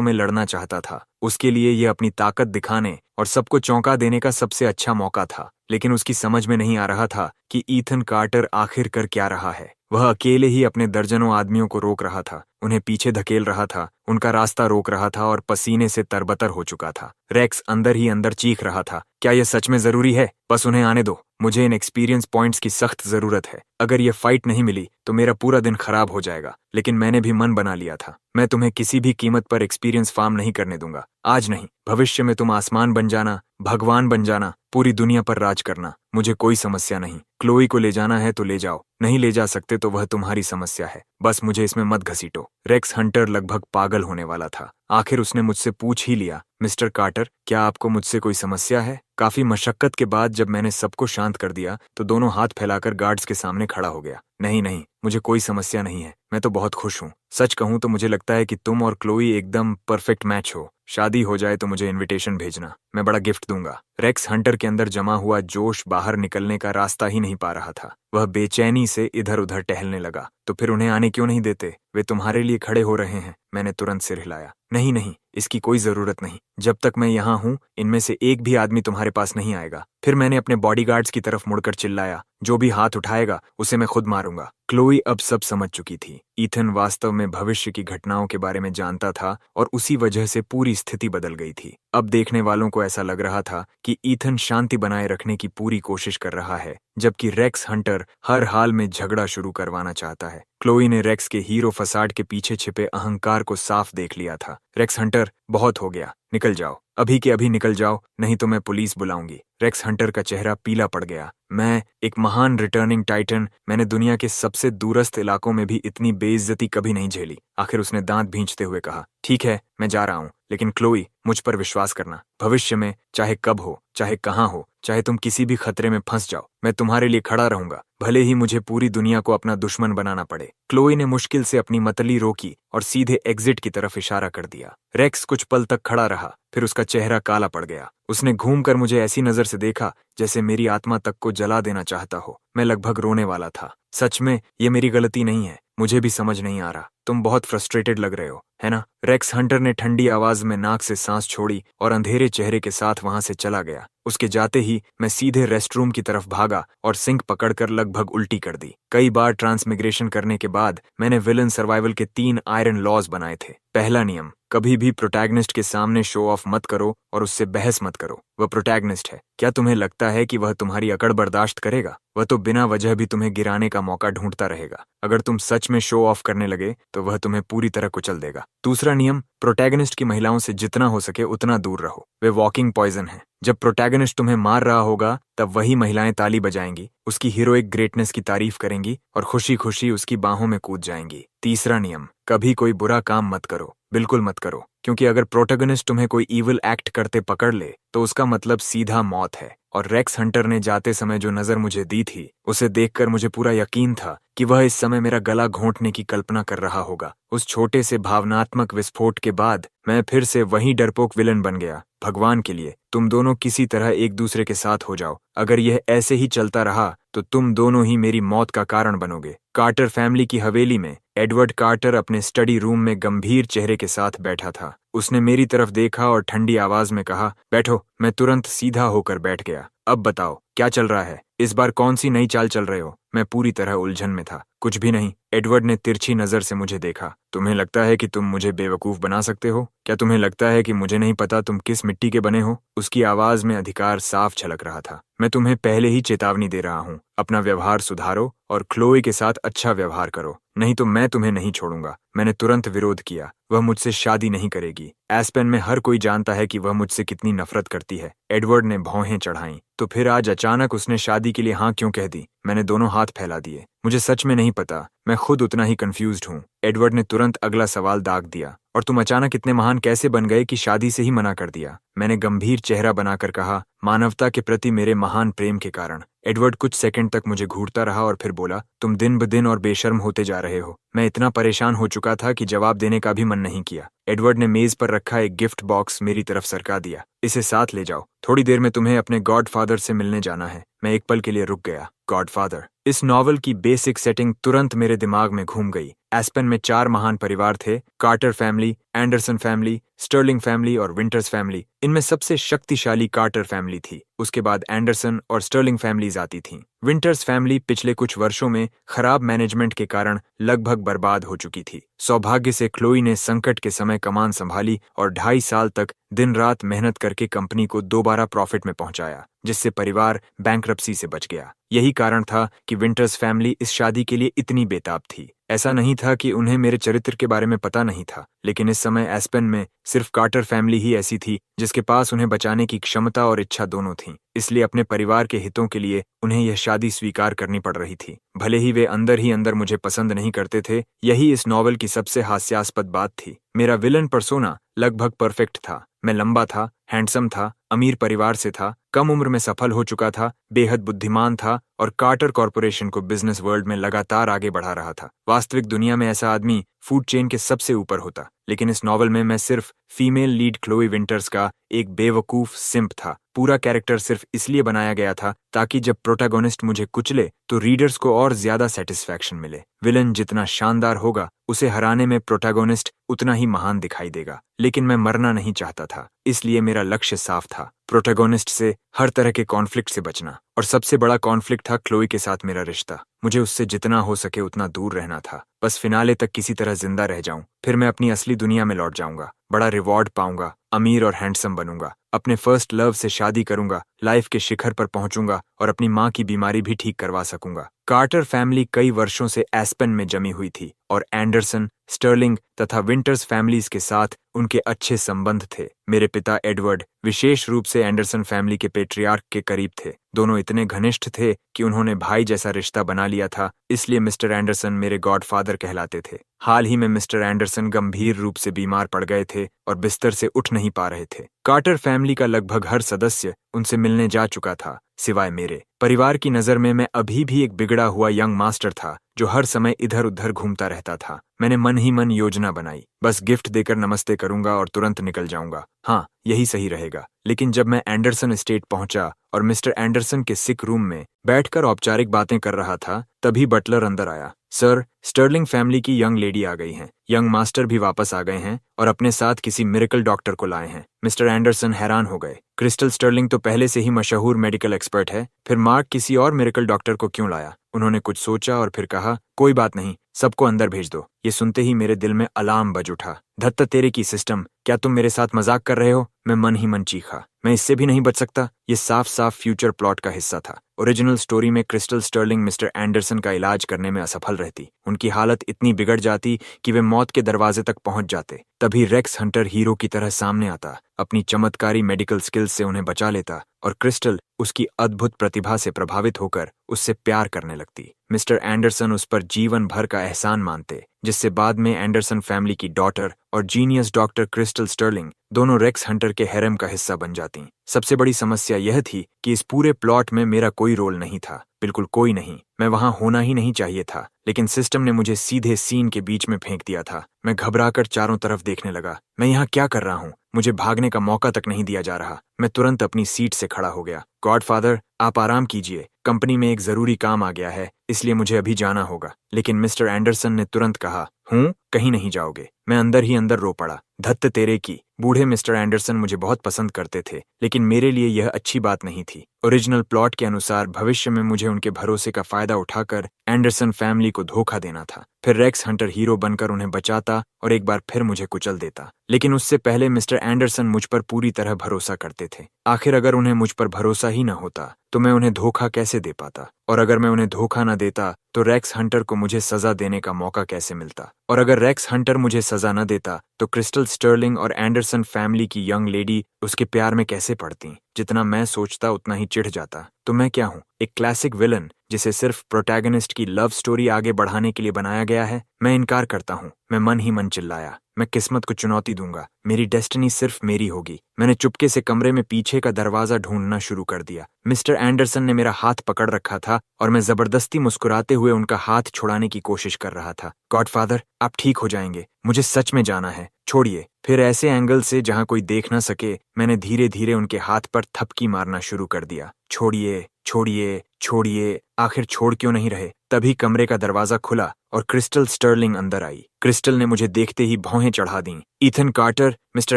में लड़ना चाहता था। उसके लिए यह अपनी ताकत दिखाने और सबको चौंका देने का सबसे अच्छा मौका था। लेकिन उसकी समझ में नहीं आ रहा था कि ईथन कार्टर आखिर कर क्या रहा है। वह अकेले ही अपने दर्जनों आदमियों को रोक रहा था, उन्हें पीछे धकेल रहा था, उनका रास्ता रोक रहा था और पसीने से तरबतर हो चुका था। रेक्स अंदर ही अंदर चीख रहा था, क्या यह सच में जरूरी है? बस उन्हें आने दो, मुझे इन एक्सपीरियंस पॉइंट्स की सख्त जरूरत है। अगर ये फाइट नहीं मिली तो मेरा पूरा दिन खराब हो जाएगा। लेकिन मैंने भी मन बना लिया था, मैं तुम्हें किसी भी कीमत पर एक्सपीरियंस फार्म नहीं करने दूंगा। आज नहीं, भविष्य में तुम आसमान बन जाना, भगवान बन जाना, पूरी दुनिया पर राज करना, मुझे कोई समस्या नहीं। क्लोई को ले जाना है तो ले जाओ, नहीं ले जा सकते तो वह तुम्हारी समस्या है, बस मुझे इसमें मत घसीटो। रेक्स हंटर लगभग पागल होने वाला था। आखिर उसने मुझसे पूछ ही लिया, मिस्टर कार्टर, क्या आपको मुझसे कोई समस्या है? काफी मशक्कत के बाद जब मैंने सबको शांत कर दिया तो दोनों हाथ फैलाकर गार्ड्स के सामने खड़ा हो गया। नहीं नहीं, मुझे कोई समस्या नहीं है, मैं तो बहुत खुश हूँ। सच कहूँ तो मुझे लगता है कि तुम और क्लोई एकदम परफेक्ट मैच हो। शादी हो जाए तो मुझे इनविटेशन भेजना, मैं बड़ा गिफ्ट दूंगा। रेक्स हंटर के अंदर जमा हुआ जोश बाहर निकलने का रास्ता ही नहीं पा रहा था। वह बेचैनी से इधर उधर टहलने लगा। तो फिर उन्हें आने क्यों नहीं देते? वे तुम्हारे लिए खड़े हो रहे हैं। मैंने तुरंत सिर हिलाया। नहीं नहीं, इसकी कोई जरूरत नहीं। जब तक मैं यहाँ हूँ इनमें से एक भी आदमी तुम्हारे पास नहीं आएगा। फिर मैंने अपने बॉडीगार्ड्स की तरफ मुड़कर चिल्लाया, जो भी हाथ उठाएगा उसे मैं खुद मारूंगा। क्लोई अब सब समझ चुकी थी। ईथन वास्तव में भविष्य की घटनाओं के बारे में जानता था और उसी वजह से पूरी स्थिति बदल गई थी। अब देखने वालों को ऐसा लग रहा था कि ईथन शांति बनाए रखने की पूरी कोशिश कर रहा है, जबकि रेक्स हंटर हर हाल में झगड़ा शुरू करवाना चाहता है। क्लोई ने रेक्स के हीरो फसाड के पीछे छिपे अहंकार को साफ देख लिया था। रेक्स हंटर, बहुत हो गया, निकल जाओ, अभी के अभी निकल जाओ, नहीं तो मैं पुलिस बुलाऊंगी। रेक्स हंटर का चेहरा पीला पड़ गया। मैं एक महान रिटर्निंग टाइटन, मैंने दुनिया के सबसे दूरस्थ इलाकों में भी इतनी बेइज्जती कभी नहीं झेली। आखिर उसने दांत भींचते हुए कहा, ठीक है, मैं जा रहा हूँ, लेकिन क्लोई, मुझ पर विश्वास करना। भविष्य में चाहे कब हो, चाहे कहाँ हो, चाहे तुम किसी भी खतरे में फंस जाओ, मैं तुम्हारे लिए खड़ा रहूंगा, भले ही मुझे पूरी दुनिया को अपना दुश्मन बनाना पड़े। क्लोई ने मुश्किल से अपनी मतली रोकी और सीधे एग्जिट की तरफ इशारा कर दिया। रेक्स कुछ पल तक खड़ा रहा, फिर उसका चेहरा काला पड़ गया। उसने घूमकर मुझे ऐसी नजर से देखा जैसे मेरी आत्मा तक को जला देना चाहता हो। मैं लगभग रोने वाला था। सच में ये मेरी गलती नहीं है, मुझे भी समझ नहीं आ रहा। तुम बहुत फ्रस्ट्रेटेड लग रहे हो, है ना? रेक्स हंटर ने ठंडी आवाज में नाक से सांस छोड़ी और अंधेरे चेहरे के साथ वहां से चला गया। उसके जाते ही मैं सीधे रेस्टरूम की तरफ भागा और सिंक पकड़कर लगभग उल्टी कर दी। कई बार ट्रांसमिग्रेशन करने के बाद मैंने विलन सर्वाइवल के 3 आयरन लॉज बनाए थे। पहला नियम, कभी भी प्रोटैगनिस्ट के सामने शो ऑफ मत करो और उससे बहस मत करो। वह प्रोटैगनिस्ट है, क्या तुम्हें लगता है कि वह तुम्हारी अकड़ बर्दाश्त करेगा? वह तो बिना वजह भी तुम्हें गिराने का मौका ढूंढता रहेगा। अगर तुम सच में शो ऑफ करने लगे तो वह तुम्हें पूरी तरह कुचल देगा। दूसरा नियम, प्रोटैगनिस्ट की महिलाओं से जितना हो सके उतना दूर रहो, वे वॉकिंग पॉइजन है। जब प्रोटैगनिस्ट तुम्हें मार रहा होगा तब वही महिलाएं ताली बजाएंगी, उसकी हीरोइक ग्रेटनेस की तारीफ करेंगी और खुशी खुशी उसकी बाहों में कूद जाएंगी। तीसरा नियम, कभी कोई बुरा काम मत करो, बिल्कुल मत करो, क्योंकि अगर प्रोटैगनिस्ट तुम्हें कोई इविल एक्ट करते पकड़ ले तो उसका मतलब सीधा मौत है। और रेक्स हंटर ने जाते समय जो नजर मुझे दी थी, उसे देखकर मुझे पूरा यकीन था कि वह इस समय मेरा गला घोंटने की कल्पना कर रहा होगा। उस छोटे से भावनात्मक विस्फोट के बाद मैं फिर से वही डरपोक विलन बन गया। भगवान के लिए तुम दोनों किसी तरह एक दूसरे के साथ हो जाओ। अगर यह ऐसे ही चलता रहा तो तुम दोनों ही मेरी मौत का कारण बनोगे। कार्टर फैमिली की हवेली में एडवर्ड कार्टर अपने स्टडी रूम में गंभीर चेहरे के साथ बैठा था। उसने मेरी तरफ देखा और ठंडी आवाज में कहा, बैठो। मैं तुरंत सीधा होकर बैठ गया। अब बताओ क्या चल रहा है? इस बार कौन सी नई चाल चल रहे हो? मैं पूरी तरह उलझन में था। कुछ भी नहीं। एडवर्ड ने तिरछी नजर से मुझे देखा। तुम्हें लगता है कि तुम मुझे बेवकूफ बना सकते हो? क्या तुम्हें लगता है कि मुझे नहीं पता तुम किस मिट्टी के बने हो? उसकी आवाज में अधिकार साफ झलक रहा था। मैं तुम्हें पहले ही चेतावनी दे रहा हूँ, अपना व्यवहार सुधारो और क्लोई के साथ अच्छा व्यवहार करो, नहीं तो मैं तुम्हें नहीं छोड़ूंगा। मैंने तुरंत विरोध किया। वह मुझसे शादी नहीं करेगी। एस्पेन में हर कोई जानता है कि वह मुझसे कितनी नफरत करती है। एडवर्ड ने भौहें चढ़ाईं। तो फिर आज अचानक उसने शादी के लिए हाँ क्यों कह दी? मैंने दोनों हाथ फैला दिए। मुझे सच में नहीं पता, मैं खुद उतना ही कंफ्यूज्ड हूँ। एडवर्ड ने तुरंत अगला सवाल दाग दिया, और तुम अचानक इतने महान कैसे बन गए कि शादी से ही मना कर दिया? मैंने गंभीर चेहरा बनाकर कहा, मानवता के प्रति मेरे महान प्रेम के कारण। एडवर्ड कुछ सेकंड तक मुझे घूरता रहा और फिर बोला, तुम दिन ब दिन और बेशर्म होते जा रहे हो। मैं इतना परेशान हो चुका था कि जवाब देने का भी मन नहीं किया। एडवर्ड ने मेज पर रखा एक गिफ्ट बॉक्स मेरी तरफ सरका दिया। इसे साथ ले जाओ, थोड़ी देर में तुम्हें अपने गॉडफादर से मिलने जाना है। मैं एक पल के लिए रुक गया। गॉडफादर, इस नॉवल की बेसिक सेटिंग तुरंत मेरे दिमाग में घूम गई। एस्पेन में 4 महान परिवार थे: Carter family, Anderson family, Sterling family और विंटर्स फैमिली। इनमें सबसे शक्तिशाली कार्टर फैमिली थी। उसके बाद एंडरसन और स्टर्लिंग फैमिलीज आती थीं। विंटर्स फैमिली पिछले कुछ वर्षों में खराब मैनेजमेंट के कारण लगभग बर्बाद हो चुकी थी। सौभाग्य से क्लोई ने संकट के समय कमान संभाली और 2.5 साल तक दिन रात मेहनत करके कंपनी को दोबारा प्रॉफिट में पहुंचाया, जिससे परिवार बैंक्रप्सी से बच गया। यही कारण था कि विंटर्स फैमिली इस शादी के लिए इतनी बेताब थी। ऐसा नहीं था कि उन्हें मेरे चरित्र के बारे में पता नहीं था, लेकिन इस समय एस्पेन में सिर्फ कार्टर फैमिली ही ऐसी थी जिसके पास उन्हें बचाने की क्षमता और इच्छा दोनों थी। इसलिए अपने परिवार के हितों के लिए उन्हें यह शादी स्वीकार करनी पड़ रही थी, भले ही वे अंदर ही अंदर मुझे पसंद नहीं करते थे। यही इस नॉवल की सबसे हास्यास्पद बात थी। मेरा विलन पर्सोना लगभग परफेक्ट था। मैं लंबा था, हैंडसम था, अमीर परिवार से था, कम उम्र में सफल हो चुका था, बेहद बुद्धिमान था और कार्टर कॉर्पोरेशन को बिजनेस वर्ल्ड में लगातार आगे बढ़ा रहा था। वास्तविक दुनिया में ऐसा आदमी फूड चेन के सबसे ऊपर होता, लेकिन इस नॉवल में मैं सिर्फ फीमेल लीड क्लोई विंटर्स का एक बेवकूफ सिंप था। पूरा कैरेक्टर सिर्फ इसलिए बनाया गया था ताकि जब प्रोटैगोनिस्ट मुझे कुचले तो रीडर्स को और ज्यादा सेटिस्फैक्शन मिले। विलन जितना शानदार होगा, उसे हराने में प्रोटैगोनिस्ट उतना ही महान दिखाई देगा। लेकिन मैं मरना नहीं चाहता था, इसलिए मेरा लक्ष्य साफ था: प्रोटैगोनिस्ट से हर तरह के कॉन्फ्लिक्ट से बचना। और सबसे बड़ा कॉन्फ्लिक्ट था क्लोई के साथ मेरा रिश्ता। मुझे उससे जितना हो सके उतना दूर रहना था, बस फिनाले तक किसी तरह जिंदा रह जाऊं। फिर मैं अपनी असली दुनिया में लौट जाऊंगा, बड़ा रिवॉर्ड पाऊंगा, अमीर और हैंडसम बनूंगा, अपने फर्स्ट लव से शादी करूंगा, लाइफ के शिखर पर पहुंचूंगा और अपनी माँ की बीमारी भी ठीक करवा सकूंगा। कार्टर फैमिली कई वर्षों से एस्पेन में जमी हुई थी और एंडरसन, स्टर्लिंग तथा विंटर्स फैमिलीज के साथ उनके अच्छे संबंध थे। मेरे पिता एडवर्ड विशेष रूप से एंडरसन फैमिली के पेट्रियार्क के करीब थे। दोनों इतने घनिष्ठ थे कि उन्होंने भाई जैसा रिश्ता बना लिया था, इसलिए मिस्टर एंडरसन मेरे गॉडफादर कहलाते थे। हाल ही में मिस्टर एंडरसन गंभीर रूप से बीमार पड़ गए थे और बिस्तर से उठ नहीं पा रहे थे। कार्टर फैमिली का लगभग हर सदस्य उनसे मिलने जा चुका था, सिवाय मेरे। परिवार की नज़र में मैं अभी भी एक बिगड़ा हुआ यंग मास्टर था जो हर समय इधर उधर घूमता रहता था। मैंने मन ही मन योजना बनाई, बस गिफ्ट देकर नमस्ते करूंगा और तुरंत निकल जाऊंगा। हाँ, यही सही रहेगा। लेकिन जब मैं एंडरसन एस्टेट पहुंचा और मिस्टर एंडरसन के सिक रूम में बैठकर औपचारिक बातें कर रहा था, तभी बटलर अंदर आया। सर, स्टर्लिंग फैमिली की यंग लेडी आ गई हैं। यंग मास्टर भी वापस आ गए हैं और अपने साथ किसी मिरेकल डॉक्टर को लाए हैं। मिस्टर एंडरसन हैरान हो गए। क्रिस्टल स्टर्लिंग तो पहले से ही मशहूर मेडिकल एक्सपर्ट है, फिर मार्क किसी और मिरेकल डॉक्टर को क्यों लाया? उन्होंने कुछ सोचा और फिर कहा, कोई बात नहीं, सबको अंदर भेज दो। ये सुनते ही मेरे दिल में अलार्म बज उठा। धत्त तेरे की सिस्टम, क्या तुम मेरे साथ मजाक कर रहे हो? मैं मन ही मन चीखा, मैं इससे भी नहीं बच सकता। ये साफ साफ फ्यूचर प्लॉट का हिस्सा था। ओरिजिनल स्टोरी में क्रिस्टल स्टर्लिंग मिस्टर एंडरसन का इलाज करने में असफल रहती। उनकी हालत इतनी बिगड़ जाती कि वे मौत के दरवाजे तक पहुंच जाते। तभी रेक्स हंटर हीरो की तरह सामने आता, अपनी चमत्कारी मेडिकल स्किल्स से उन्हें बचा लेता और क्रिस्टल उसकी अद्भुत प्रतिभा से प्रभावित होकर उससे प्यार करने लगती। मिस्टर एंडरसन उस पर जीवन भर का एहसान मानते, जिससे बाद में एंडरसन फैमिली की डॉटर और जीनियस डॉक्टर क्रिस्टल स्टर्लिंग दोनों रेक्स हंटर के हैरम का हिस्सा बन जाती। सबसे बड़ी समस्या यह थी कि इस पूरे प्लॉट में मेरा कोई रोल नहीं था, बिल्कुल कोई नहीं। मैं वहां होना ही नहीं चाहिए था, लेकिन सिस्टम ने मुझे सीधे सीन के बीच में फेंक दिया था। मैं घबराकर चारों तरफ देखने लगा। मैं यहाँ क्या कर रहा हूँ? मुझे भागने का मौका तक नहीं दिया जा रहा। मैं तुरंत अपनी सीट से खड़ा हो गया। गॉडफादर, आप आराम कीजिए, कंपनी में एक जरूरी काम आ गया है, इसलिए मुझे अभी जाना होगा। लेकिन मिस्टर एंडरसन ने तुरंत कहा, कहीं नहीं जाओगे। मैं अंदर ही अंदर रो पड़ा। धत्त तेरे की। बूढ़े मिस्टर एंडरसन मुझे बहुत पसंद करते थे, लेकिन मेरे लिए यह अच्छी बात नहीं थी। ओरिजिनल प्लॉट के अनुसार भविष्य में मुझे उनके भरोसे का फायदा उठाकर एंडरसन फैमिली को धोखा देना था, फिर रेक्स हंटर हीरो बनकर उन्हें बचाता और एक बार फिर मुझे कुचल देता। लेकिन उससे पहले मिस्टर एंडरसन मुझ पर पूरी तरह भरोसा करते थे। आखिर अगर उन्हें मुझ पर भरोसा ही न होता तो मैं उन्हें धोखा कैसे दे पाता? और अगर मैं उन्हें धोखा न देता तो रेक्स हंटर को मुझे सजा देने का मौका कैसे मिलता? और अगर रेक्स हंटर मुझे सजा न देता तो क्रिस्टल स्टर्लिंग और एंडरसन फैमिली की यंग लेडी उसके प्यार में कैसे पड़ती? जितना मैं सोचता उतना ही चिढ़ जाता। तो मैं क्या हूँ? एक क्लासिक विलन जिसे सिर्फ प्रोटैगनिस्ट की लव स्टोरी आगे बढ़ाने के लिए बनाया गया है? मैं इनकार करता हूँ। मैं मन ही मन चिल्लाया, मैं किस्मत को चुनौती दूंगा। मेरी डेस्टिनी सिर्फ मेरी होगी। मैंने चुपके से कमरे में पीछे का दरवाजा ढूंढना शुरू कर दिया। मिस्टर एंडरसन ने मेरा हाथ पकड़ रखा था और मैं जबरदस्ती मुस्कुराते हुए उनका हाथ छुड़ाने की कोशिश कर रहा था। गॉडफादर, आप ठीक हो जाएंगे, मुझे सच में जाना है, छोड़िए। फिर ऐसे एंगल से जहां कोई देख न सके, मैंने धीरे धीरे उनके हाथ पर थपकी मारना शुरू कर दिया। छोड़िए, छोड़िए, छोड़िए। आखिर छोड़ क्यों नहीं रहे? तभी कमरे का दरवाजा खुला और क्रिस्टल स्टर्लिंग अंदर आई। क्रिस्टल ने मुझे देखते ही भौहें चढ़ा दी। ईथन कार्टर, मिस्टर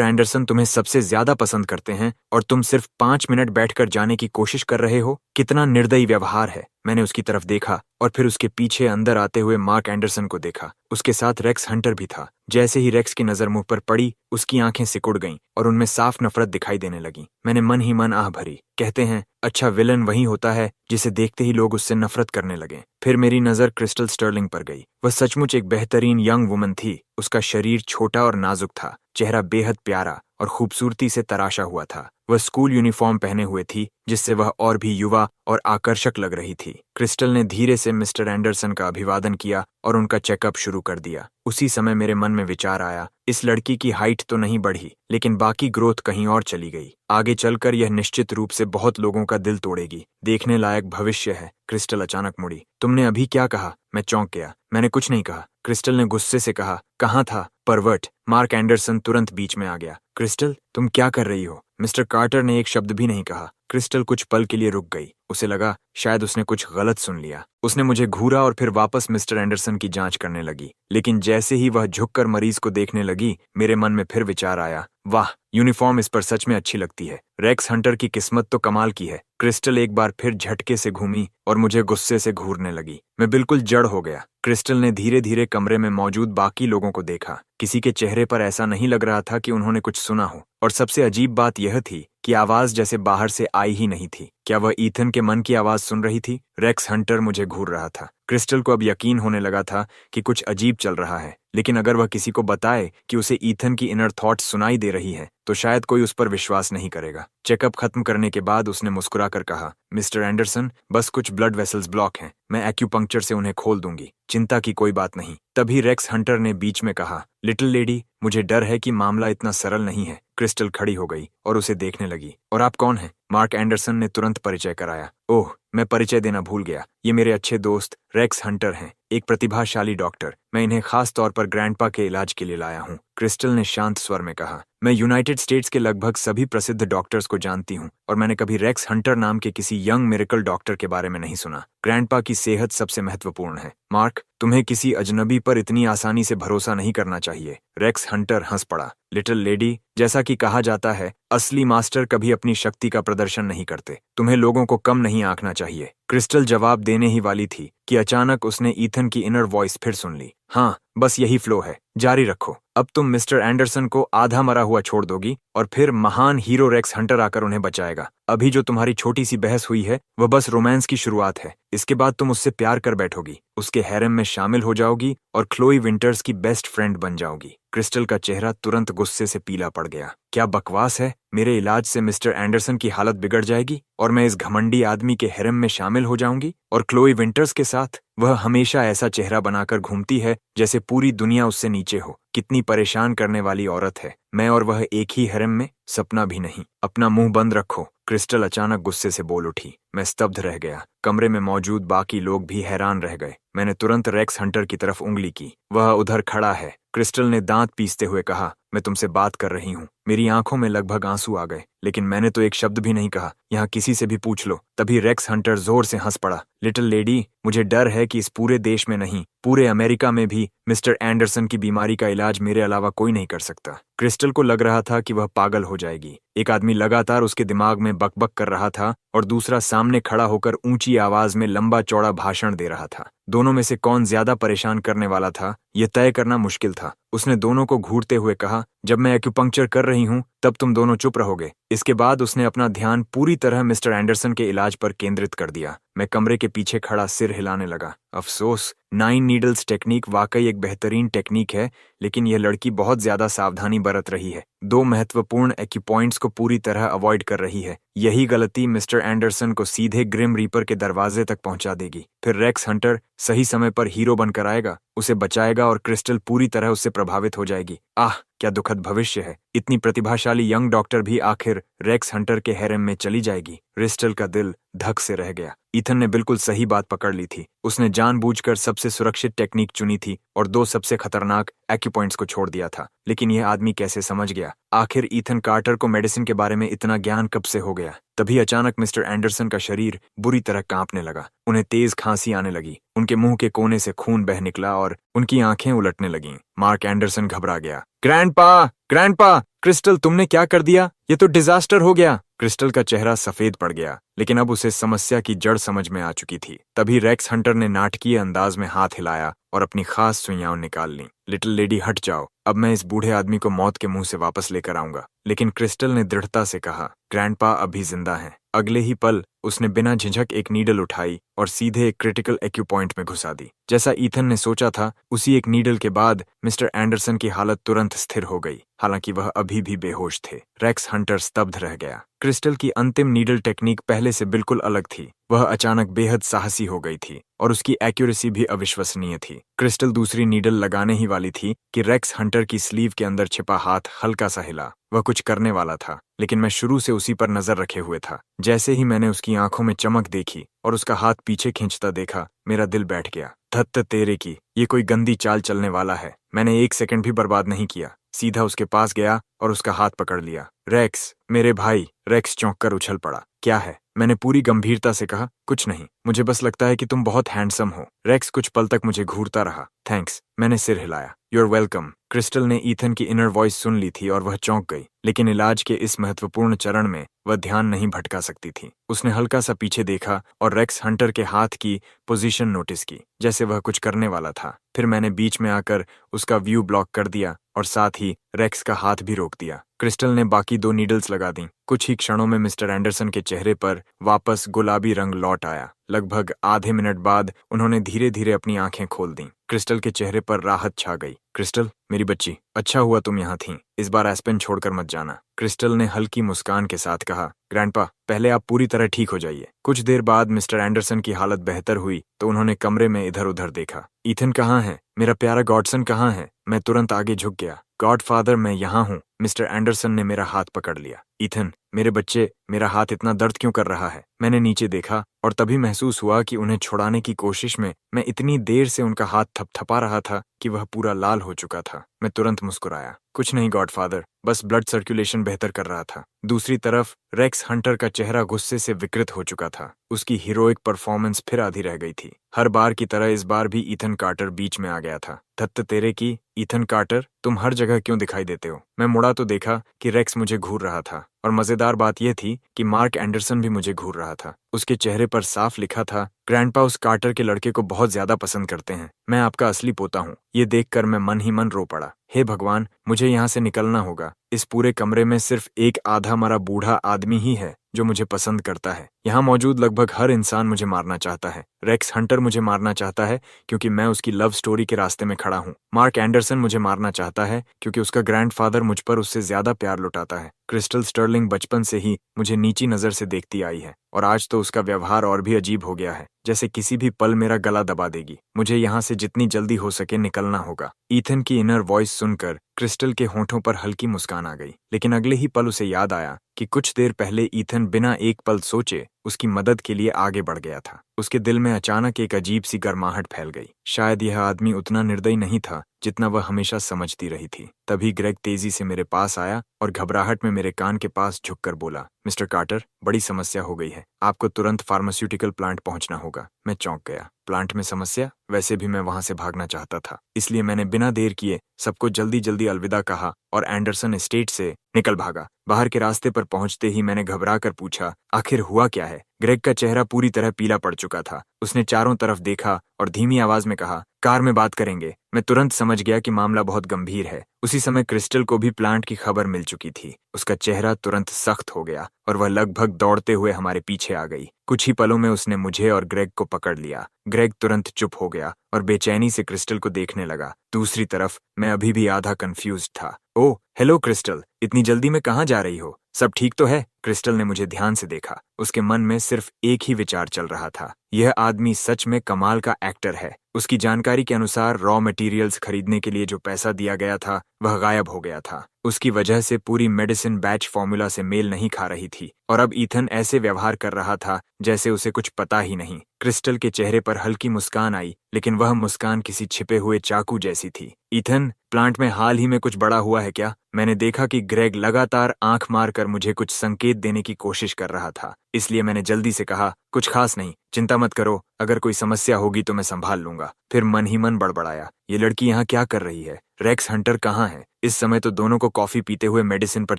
एंडरसन तुम्हें सबसे ज्यादा पसंद करते हैं और तुम सिर्फ 5 मिनट बैठकर जाने की कोशिश कर रहे हो। कितना निर्दयी व्यवहार है। मैंने उसकी तरफ देखा और फिर उसके पीछे अंदर आते हुए मार्क एंडरसन को देखा। उसके साथ रेक्स हंटर भी था। जैसे ही रेक्स की नजर मुंह पर पड़ी, उसकी आंखें सिकुड़ गईं और उनमें साफ नफरत दिखाई देने लगी। मैंने मन ही मन आह भरी। कहते हैं अच्छा विलन वही होता है जिसे देखते ही लोग उससे नफरत करने लगे। फिर मेरी नजर क्रिस्टल स्टर्लिंग पर गई। वह सचमुच एक बेहतरीन यंग वुमन थी। उसका शरीर छोटा और नाजुक था, चेहरा बेहद प्यारा और खूबसूरती से तराशा हुआ था। वह स्कूल यूनिफॉर्म पहने हुए थी, जिससे वह और भी युवा और आकर्षक लग रही थी। क्रिस्टल ने धीरे से मिस्टर एंडरसन का अभिवादन किया और उनका चेकअप शुरू कर दिया। उसी समय मेरे मन में विचार आया, इस लड़की की हाइट तो नहीं बढ़ी, लेकिन बाकी ग्रोथ कहीं और चली गई। आगे चलकर यह निश्चित रूप से बहुत लोगों का दिल तोड़ेगी। देखने लायक भविष्य है। क्रिस्टल अचानक मुड़ी। तुमने अभी क्या कहा? मैं चौंक गया। मैंने कुछ नहीं कहा, क्रिस्टल ने गुस्से से कहा। कहाँ था परवर्ट? मार्क एंडरसन तुरंत बीच में आ गया। क्रिस्टल, तुम क्या कर रही हो? मिस्टर कार्टर ने एक शब्द भी नहीं कहा। क्रिस्टल कुछ पल के लिए रुक गई। उसे लगा शायद उसने कुछ गलत सुन लिया। उसने मुझे घूरा और फिर वापस मिस्टर एंडरसन की जांच करने लगी। लेकिन जैसे ही वह झुककर मरीज को देखने लगी, मेरे मन में फिर विचार आया, वाह, यूनिफॉर्म इस पर सच में अच्छी लगती है। रेक्स हंटर की किस्मत तो कमाल की है। क्रिस्टल एक बार फिर झटके से घूमी और मुझे गुस्से से घूरने लगी। मैं बिल्कुल जड़ हो गया। क्रिस्टल ने धीरे धीरे कमरे में मौजूद बाकी लोगों को देखा। किसी के चेहरे पर ऐसा नहीं लग रहा था कि उन्होंने कुछ सुना हो, और सबसे अजीब बात यह थी कि आवाज जैसे बाहर से आई ही नहीं थी। क्या वह ईथन के मन की आवाज सुन रही थी? रेक्स हंटर मुझे घूर रहा था। क्रिस्टल को अब यकीन होने लगा था कि कुछ अजीब चल रहा है, लेकिन अगर वह किसी को बताए कि उसे ईथन की इनर थॉट्स सुनाई दे रही है, तो शायद कोई उस पर विश्वास नहीं करेगा। चेकअप खत्म करने के बाद उसने मुस्कुराकर कहा, मिस्टर एंडरसन, बस कुछ ब्लड वेसल्स ब्लॉक हैं, मैं एक्यूपंक्चर से उन्हें खोल दूंगी, चिंता की कोई बात नहीं। तभी रेक्स हंटर ने बीच में कहा, लिटिल लेडी, मुझे डर है कि मामला इतना सरल नहीं है। क्रिस्टल खड़ी हो गई और उसे देखने लगी। और आप कौन हैं? मार्क एंडरसन ने तुरंत परिचय कराया। ओह, मैं परिचय देना भूल गया। ये मेरे अच्छे दोस्त रेक्स हंटर हैं, एक प्रतिभाशाली डॉक्टर। मैं इन्हें खास तौर पर ग्रैंडपा के इलाज के लिए लाया हूँ। क्रिस्टल ने शांत स्वर में कहा, मैं यूनाइटेड स्टेट्स के लगभग सभी प्रसिद्ध डॉक्टर्स को जानती हूँ, और मैंने कभी रेक्स हंटर नाम के किसी यंग मिरेकल डॉक्टर के बारे में नहीं सुना। ग्रैंडपा की सेहत सबसे महत्वपूर्ण है। मार्क, तुम्हें किसी अजनबी पर इतनी आसानी से भरोसा नहीं करना चाहिए। रेक्स हंटर हंस पड़ा। लिटिल लेडी, जैसा कि कहा जाता है, असली मास्टर कभी अपनी शक्ति का प्रदर्शन नहीं करते। तुम्हें लोगों को कम नहीं आंकना चाहिए। क्रिस्टल जवाब देने ही वाली थी कि अचानक उसने ईथन की इनर वॉइस फिर सुन ली। हाँ, बस यही फ्लो है, जारी रखो। अब तुम मिस्टर एंडरसन को आधा मरा हुआ छोड़ दोगी और फिर महान हीरो रेक्स हंटर आकर उन्हें बचाएगा। अभी जो तुम्हारी छोटी सी बहस हुई है, वह बस रोमांस की शुरुआत है। इसके बाद तुम उससे प्यार कर बैठोगी, उसके हैरम में शामिल हो जाओगी और क्लोई विंटर्स की बेस्ट फ्रेंड बन जाओगी। क्रिस्टल का चेहरा तुरंत गुस्से से पीला पड़ गया। क्या बकवास है? मेरे इलाज से मिस्टर एंडरसन की हालत बिगड़ जाएगी और मैं इस घमंडी आदमी के हैरम में शामिल हो जाऊंगी? और क्लोई विंटर्स के साथ? वह हमेशा ऐसा चेहरा बनाकर घूमती है जैसे पूरी दुनिया उससे नीचे हो। कितनी परेशान करने वाली औरत है। मैं और वह एक ही हैरम में? सपना भी नहीं। अपना मुंह बंद रखो। क्रिस्टल अचानक गुस्से से बोल उठी। मैं स्तब्ध रह गया। कमरे में मौजूद बाकी लोग भी हैरान रह गए। मैंने तुरंत रेक्स हंटर की तरफ उंगली की। वह उधर खड़ा है। क्रिस्टल ने दांत पीसते हुए कहा, मैं तुमसे बात कर रही हूँ। मेरी आंखों में लगभग आंसू आ गए, लेकिन मैंने तो एक शब्द भी नहीं कहा। यहाँ किसी से भी पूछ लो। तभी रेक्स हंटर जोर से हंस पड़ा। लिटिल लेडी, मुझे डर है कि इस पूरे देश में नहीं, पूरे अमेरिका में भी मिस्टर एंडरसन की बीमारी का इलाज मेरे अलावा कोई नहीं कर सकता। क्रिस्टल को लग रहा था कि वह पागल हो जाएगी। एक आदमी लगातार उसके दिमाग में बकबक कर रहा था और दूसरा सामने खड़ा होकर ऊंची आवाज में लंबा चौड़ा भाषण दे रहा था। दोनों में से कौन ज्यादा परेशान करने वाला था, यह तय करना मुश्किल था। उसने दोनों को घूरते हुए कहा, जब मैं एक्यूपंक्चर कर रही हूँ तब तुम दोनों चुप रहोगे। इसके बाद उसने अपना ध्यान पूरी तरह मिस्टर एंडरसन के इलाज पर केंद्रित कर दिया। मैं कमरे के पीछे खड़ा सिर हिलाने लगा। अफसोस, 9 नीडल्स टेक्निक वाकई एक बेहतरीन टेक्निक है, लेकिन यह लड़की बहुत ज्यादा सावधानी बरत रही है। 2 महत्वपूर्ण एक्यूपॉइंट्स को पूरी तरह अवॉइड कर रही है। यही गलती मिस्टर एंडरसन को सीधे ग्रिम रीपर के दरवाजे तक पहुंचा देगी। फिर रेक्स हंटर सही समय पर हीरो बनकर आएगा, उसे बचाएगा और क्रिस्टल पूरी तरह उससे प्रभावित हो जाएगी। आह, क्या दुखद भविष्य है। इतनी प्रतिभाशाली यंग डॉक्टर भी आखिर रेक्स हंटर के हैरम में चली जाएगी। क्रिस्टल का दिल धक से रह गया। ईथन ने बिल्कुल सही बात पकड़ ली थी। उसने जानबूझकर सबसे सुरक्षित टेक्निक चुनी थी और 2 सबसे खतरनाक एक्यूपॉइंट्स को छोड़ दिया था। लेकिन यह आदमी कैसे समझ गया? आखिर ईथन कार्टर को मेडिसिन के बारे में इतना ज्ञान कब से हो गया? तभी अचानक मिस्टर एंडरसन का शरीर बुरी तरह कांपने लगा। उन्हें तेज खांसी आने लगी, उनके मुंह के कोने से खून बह निकला और उनकी आंखें उलटने लगीं। मार्क एंडरसन घबरा गया। ग्रैंडपा, ग्रैंडपा, क्रिस्टल तुमने क्या कर दिया? ये तो डिजास्टर हो गया। क्रिस्टल का चेहरा सफेद पड़ गया, लेकिन अब उसे समस्या की जड़ समझ में आ चुकी थी। तभी रेक्स हंटर ने नाटकीय अंदाज में हाथ हिलाया और अपनी खास सुइयां निकाल ली। लिटिल लेडी हट जाओ, अब मैं इस बूढ़े आदमी को मौत के मुंह से वापस लेकर आऊंगा। लेकिन क्रिस्टल ने दृढ़ता से कहा, ग्रैंडपा अभी जिंदा हैं। अगले ही पल उसने बिना झिझक एक नीडल उठाई और सीधे एक क्रिटिकल एक्यूपॉइंट में घुसा दी। जैसा ईथन ने सोचा था, उसी एक नीडल के बाद मिस्टर एंडरसन की हालत तुरंत स्थिर हो गई, हालांकि वह अभी भी बेहोश थे। रेक्स हंटर स्तब्ध रह गया। क्रिस्टल की अंतिम नीडल टेक्निक पहले से बिल्कुल अलग थी। वह अचानक बेहद साहसी हो गई थी और उसकी एक्यूरेसी भी अविश्वसनीय थी। क्रिस्टल दूसरी नीडल लगाने ही वाली थी कि रेक्स हंटर की स्लीव के अंदर छिपा हाथ हल्का सा हिला। वह कुछ करने वाला था, लेकिन मैं शुरू से उसी पर नजर रखे हुए था। जैसे ही मैंने उसकी आंखों में चमक देखी और उसका हाथ पीछे खींचता देखा, मेरा दिल बैठ गया। धत्त तेरे की, ये कोई गंदी चाल चलने वाला है। मैंने एक सेकंड भी बर्बाद नहीं किया, सीधा उसके पास गया और उसका हाथ पकड़ लिया। रेक्स, मेरे भाई। रेक्स चौंक कर उछल पड़ा। क्या है? मैंने पूरी गंभीरता से कहा। कुछ नहीं, मुझे बस लगता है कि तुम बहुत हैंडसम हो। रेक्स कुछ पल तक मुझे घूरता रहा। थैंक्स, मैंने सिर हिलाया। You're welcome. क्रिस्टल ने ईथन की इनर वॉइस सुन ली थी और वह चौंक गई, लेकिन इलाज के इस महत्वपूर्ण चरण में वह ध्यान नहीं भटका सकती थी। उसने हल्का सा पीछे देखा और रेक्स हंटर के हाथ की पोजीशन नोटिस की, जैसे वह कुछ करने वाला था। फिर मैंने बीच में आकर उसका व्यू ब्लॉक कर दिया और साथ ही रेक्स का हाथ भी रोक दिया। क्रिस्टल ने बाकी 2 नीडल्स लगा दी। कुछ ही क्षणों में मिस्टर एंडरसन के चेहरे पर वापस गुलाबी रंग लौट आया। लगभग आधे मिनट बाद उन्होंने धीरे धीरे अपनी आंखें खोल दी। क्रिस्टल के चेहरे पर राहत छा गई। क्रिस्टल, मेरी बच्ची, अच्छा हुआ तुम यहाँ थीं। इस बार एस्पेन छोड़कर मत जाना। क्रिस्टल ने हल्की मुस्कान के साथ कहा। ग्रैंडपा, पहले आप पूरी तरह ठीक हो जाइए। कुछ देर बाद मिस्टर एंडरसन की हालत बेहतर हुई तो उन्होंने कमरे में इधर उधर देखा। ईथन कहाँ है? मेरा प्यारा गॉडसन कहाँ है? मैं तुरंत आगे झुक गया। गॉडफादर, मैं यहाँ हूँ। मिस्टर एंडरसन ने मेरा हाथ पकड़ लिया। ईथन, मेरे बच्चे, मेरा हाथ इतना दर्द क्यों कर रहा है? मैंने नीचे देखा और तभी महसूस हुआ कि उन्हें छुड़ाने की कोशिश में मैं इतनी देर से उनका हाथ थपथपा रहा था कि वह पूरा लाल हो चुका था। मैं तुरंत मुस्कुराया। कुछ नहीं गॉडफादर, बस ब्लड सर्कुलेशन बेहतर कर रहा था। दूसरी तरफ रेक्स हंटर का चेहरा गुस्से से विकृत हो चुका था। उसकी हीरोइक परफॉर्मेंस फिर आधी रह गई थी। हर बार की तरह इस बार भी ईथन कार्टर बीच में आ गया था। धत्त तेरे की, ईथन कार्टर, तुम हर जगह क्यों दिखाई देते हो? मैं मुड़ा तो देखा कि रेक्स मुझे घूर रहा था और मजेदार बात यह थी कि मार्क एंडरसन भी मुझे घूर रहा था। उसके चेहरे पर साफ लिखा था, ग्रैंडपा उस कार्टर के लड़के को बहुत ज्यादा पसंद करते हैं। मैं आपका असली पोता हूँ। ये देखकर मैं मन ही मन रो पड़ा। हे भगवान, मुझे यहाँ से निकलना होगा। इस पूरे कमरे में सिर्फ एक आधा मरा बूढ़ा आदमी ही है जो मुझे पसंद करता है। यहाँ मौजूद लगभग हर इंसान मुझे मारना चाहता है। रेक्स हंटर मुझे मारना चाहता है क्योंकि मैं उसकी लव स्टोरी के रास्ते में खड़ा हूँ। मार्क एंडरसन मुझे मारना चाहता है क्योंकि उसका ग्रैंडफादर मुझ पर उससे ज्यादा प्यार लुटाता है। क्रिस्टल स्टर्लिंग बचपन से ही मुझे नीची नजर से देखती आई है और आज तो उसका व्यवहार और भी अजीब हो गया है, जैसे किसी भी पल मेरा गला दबा देगी। मुझे यहाँ से जितनी जल्दी हो सके निकलना होगा। ईथन की इनर वॉइस सुनकर क्रिस्टल के होंठों पर हल्की मुस्कान आ गई, लेकिन अगले ही पल उसे याद आया कि कुछ देर पहले ईथन बिना एक पल सोचे उसकी मदद के लिए आगे बढ़ गया था। उसके दिल में अचानक एक अजीब सी गर्माहट फैल गई। शायद यह आदमी उतना निर्दयी नहीं था जितना वह हमेशा समझती रही थी। तभी ग्रेग तेजी से मेरे पास आया और घबराहट में मेरे कान के पास झुककर बोला, मिस्टर कार्टर, बड़ी समस्या हो गई है। आपको तुरंत फार्मास्यूटिकल प्लांट पहुंचना होगा। मैं चौंक गया। प्लांट में समस्या? वैसे भी मैं वहां से भागना चाहता था, इसलिए मैंने बिना देर किए सबको जल्दी जल्दी अलविदा कहा और एंडरसन एस्टेट से निकल भागा। बाहर के रास्ते पर पहुंचते ही मैंने घबरा कर पूछा, आखिर हुआ क्या है? ग्रेग का चेहरा पूरी तरह पीला पड़ चुका था। उसने चारों तरफ देखा और धीमी आवाज में कहा, कार में बात करेंगे। मैं तुरंत समझ गया कि मामला बहुत गंभीर है। उसी समय क्रिस्टल को भी प्लांट की खबर मिल चुकी थी। उसका चेहरा तुरंत सख्त हो गया और वह लगभग दौड़ते हुए हमारे पीछे आ गई। कुछ ही पलों में उसने मुझे और ग्रेग को पकड़ लिया। ग्रेग तुरंत चुप हो गया और बेचैनी से क्रिस्टल को देखने लगा। दूसरी तरफ मैं अभी भी आधा कंफ्यूज था। ओह, हेलो क्रिस्टल, इतनी जल्दी में कहाँ जा रही हो? सब ठीक तो है? क्रिस्टल ने मुझे ध्यान से देखा। उसके मन में सिर्फ एक ही विचार चल रहा था, यह आदमी सच में कमाल का एक्टर है। उसकी जानकारी के अनुसार रॉ मटेरियल्स खरीदने के लिए जो पैसा दिया गया था वह गायब हो गया था। उसकी वजह से पूरी मेडिसिन बैच फॉर्मूला से मेल नहीं खा रही थी और अब ईथन ऐसे व्यवहार कर रहा था जैसे उसे कुछ पता ही नहीं। क्रिस्टल के चेहरे पर हल्की मुस्कान आई, लेकिन वह मुस्कान किसी छिपे हुए चाकू जैसी थी। ईथन, प्लांट में हाल ही में कुछ बड़ा हुआ है क्या? मैंने देखा कि ग्रेग लगातार आंख मारकर मुझे कुछ संकेत देने की कोशिश कर रहा था, इसलिए मैंने जल्दी से कहा, कुछ खास नहीं, चिंता मत करो, अगर कोई समस्या होगी तो मैं संभाल लूंगा। फिर मन ही मन बड़बड़ाया, ये लड़की यहाँ क्या कर रही है? रेक्स हंटर कहाँ है? इस समय तो दोनों को कॉफी पीते हुए मेडिसिन पर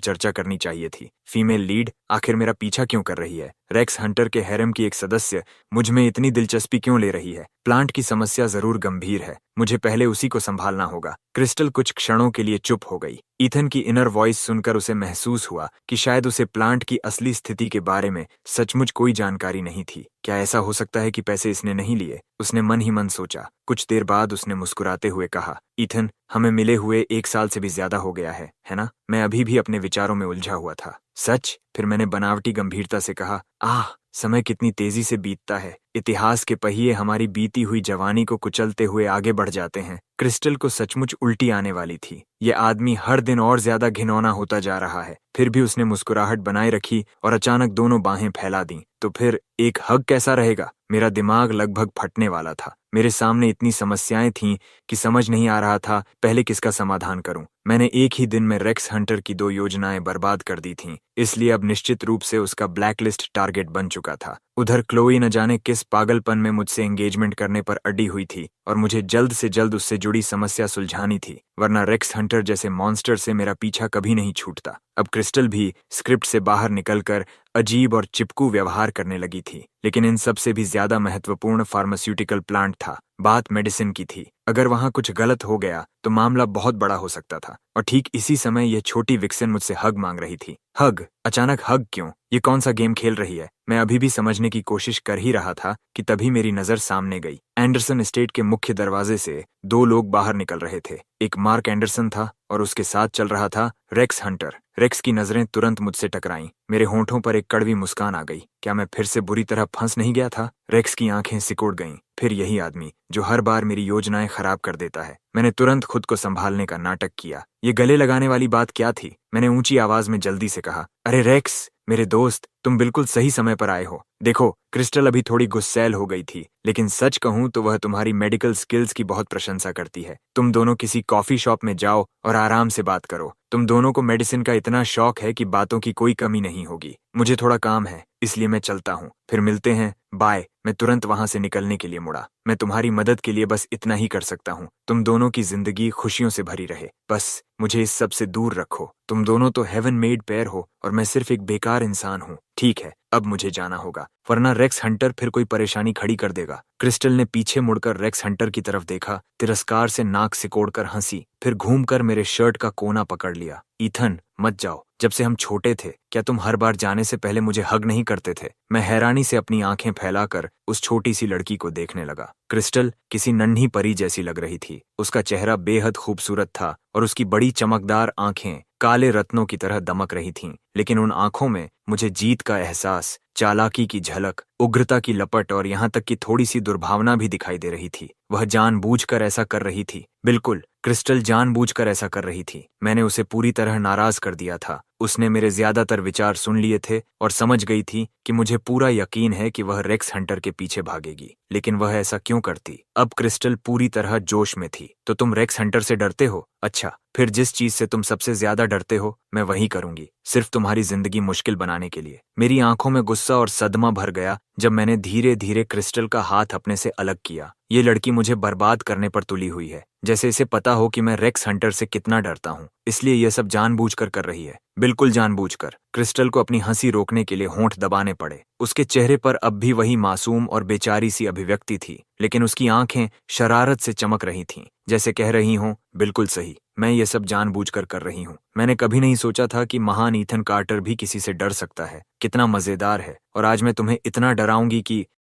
चर्चा करनी चाहिए थी। फीमेल लीड आखिर मेरा पीछा क्यों कर रही है? रेक्स हंटर के हैरम की एक सदस्य मुझ में इतनी दिलचस्पी क्यों ले रही है? प्लांट की समस्या जरूर गंभीर है, मुझे पहले उसी को संभालना होगा। क्रिस्टल कुछ क्षणों के लिए चुप हो गई। ईथन की इनर वॉइस सुनकर उसे महसूस हुआ कि शायद उसे प्लांट की असली स्थिति के बारे में सचमुच कोई जानकारी नहीं थी। क्या ऐसा हो सकता है कि पैसे इसने नहीं लिए? उसने मन ही मन सोचा। कुछ देर बाद उसने मुस्कुराते हुए कहा, ईथन, हमें मिले हुए 1 साल से भी ज्यादा हो गया है ना? मैं अभी भी अपने विचारों में उलझा हुआ था। सच? फिर मैंने बनावटी गंभीरता से कहा, समय कितनी तेजी से बीतता है। इतिहास के पहिए हमारी बीती हुई जवानी को कुचलते हुए आगे बढ़ जाते हैं। क्रिस्टल को सचमुच उल्टी आने वाली थी। ये आदमी हर दिन और ज्यादा घिनौना होता जा रहा है। फिर भी उसने मुस्कुराहट बनाए रखी और अचानक दोनों बाहें फैला दी। तो फिर एक हग कैसा रहेगा? मेरा दिमाग लगभग फटने वाला था। मेरे सामने इतनी समस्याएं थीं कि समझ नहीं आ रहा था पहले किसका समाधान करूं। मैंने एक ही दिन में रेक्स हंटर की 2 योजनाएं बर्बाद कर दी थीं, इसलिए अब निश्चित रूप से उसका ब्लैकलिस्ट टारगेट बन चुका था। उधर क्लोई न जाने किस पागलपन में मुझसे एंगेजमेंट करने पर अड़ी हुई थी और मुझे जल्द से जल्द उससे जुड़ी समस्या सुलझानी थी, वरना रेक्स हंटर जैसे मॉन्स्टर से मेरा पीछा कभी नहीं छूटता। अब क्रिस्टल भी स्क्रिप्ट से बाहर निकलकर अजीब और चिपकू व्यवहार करने लगी थी, लेकिन इन सब से भी ज्यादा महत्वपूर्ण फार्मास्यूटिकल प्लांट था। बात मेडिसिन की थी। अगर वहां कुछ गलत हो गया तो मामला बहुत बड़ा हो सकता था। और ठीक इसी समय यह छोटी विक्सन मुझसे हग मांग रही थी। हग? अचानक हग क्यों? ये कौन सा गेम खेल रही है? मैं अभी भी समझने की कोशिश कर ही रहा था कि तभी मेरी नजर सामने गई। एंडरसन एस्टेट के मुख्य दरवाजे से 2 लोग बाहर निकल रहे थे। एक मार्क एंडरसन था और उसके साथ चल रहा था रेक्स हंटर। रेक्स की नजरें तुरंत मुझसे टकराईं। मेरे होंठों पर एक कड़वी मुस्कान आ गई। क्या मैं फिर से बुरी तरह फंस नहीं गया था? रेक्स की आंखें सिकुड़ गईं। फिर यही आदमी जो हर बार मेरी योजनाएं खराब कर देता है। मैंने तुरंत खुद को संभालने का नाटक किया। ये गले लगाने वाली बात क्या थी? मैंने ऊंची आवाज में जल्दी से कहा, अरे रेक्स, मेरे दोस्त, तुम बिल्कुल सही समय पर आए हो। देखो, क्रिस्टल अभी थोड़ी गुस्सैल हो गई थी, लेकिन सच कहूं तो वह तुम्हारी मेडिकल स्किल्स की बहुत प्रशंसा करती है। तुम दोनों किसी कॉफी शॉप में जाओ और आराम से बात करो। तुम दोनों को मेडिसिन का इतना शौक है कि बातों की कोई कमी नहीं होगी। मुझे थोड़ा काम है, इसलिए मैं चलता हूँ। फिर मिलते हैं, बाय। मैं तुरंत वहां से निकलने के लिए मुड़ा। मैं तुम्हारी मदद के लिए बस इतना ही कर सकता हूँ। तुम दोनों की जिंदगी खुशियों से भरी रहे। बस मुझे इस सब से दूर रखो। तुम दोनों तो हेवन मेड पेयर हो और मैं सिर्फ एक बेकार इंसान हूँ। ठीक है, अब मुझे जाना होगा, वरना रेक्स हंटर फिर कोई परेशानी खड़ी कर देगा। क्रिस्टल ने पीछे मुड़कर रेक्स हंटर की तरफ देखा, तिरस्कार से नाक सिकोड़कर हंसी, फिर घूमकर मेरे शर्ट का कोना पकड़ लिया। ईथन, मत जाओ। जब से हम छोटे थे, क्या तुम हर बार जाने से पहले मुझे हग नहीं करते थे? मैं हैरानी से अपनी आंखें फैलाकर उस छोटी सी लड़की को देखने लगा। क्रिस्टल किसी नन्ही परी जैसी लग रही थी। उसका चेहरा बेहद खूबसूरत था और उसकी बड़ी चमकदार आंखें काले रत्नों की तरह दमक रही थीं, लेकिन उन आंखों में मुझे जीत का एहसास, चालाकी की झलक, उग्रता की लपट और यहाँ तक कि थोड़ी सी दुर्भावना भी दिखाई दे रही थी। वह जानबूझकर ऐसा कर रही थी। बिल्कुल, क्रिस्टल जानबूझकर ऐसा कर रही थी। मैंने उसे पूरी तरह नाराज कर दिया था। उसने मेरे ज्यादातर विचार सुन लिए थे और समझ गई थी कि मुझे पूरा यकीन है कि वह रेक्स हंटर के पीछे भागेगी। लेकिन वह ऐसा क्यों करती? अब क्रिस्टल पूरी तरह जोश में थी। तो तुम रेक्स हंटर से डरते हो? अच्छा, फिर जिस चीज से तुम सबसे ज्यादा डरते हो, मैं वही करूंगी, सिर्फ तुम्हारी जिंदगी मुश्किल बनाने के लिए। मेरी आंखों में गुस्सा और सदमा भर गया जब मैंने धीरे धीरे क्रिस्टल का हाथ अपने से अलग किया। ये लड़की मुझे बर्बाद करने पर तुली हुई है, जैसे इसे पता हो कि मैं रेक्स हंटर से कितना डरता हूँ। इसलिए यह सब जानबूझकर कर रही है, बिल्कुल जानबूझकर। क्रिस्टल को अपनी हंसी रोकने के लिए होंठ दबाने पड़े। उसके चेहरे पर अब भी वही मासूम और बेचारी सी अभिव्यक्ति थी, लेकिन उसकी आंखें शरारत से चमक रही थीं, जैसे कह रही हों, बिल्कुल सही, मैं ये सब जानबूझकर कर रही हूँ। मैंने कभी नहीं सोचा था कि महान ईथन कार्टर भी किसी से डर सकता है। कितना मजेदार है। और आज मैं तुम्हें इतना डराऊंगी कि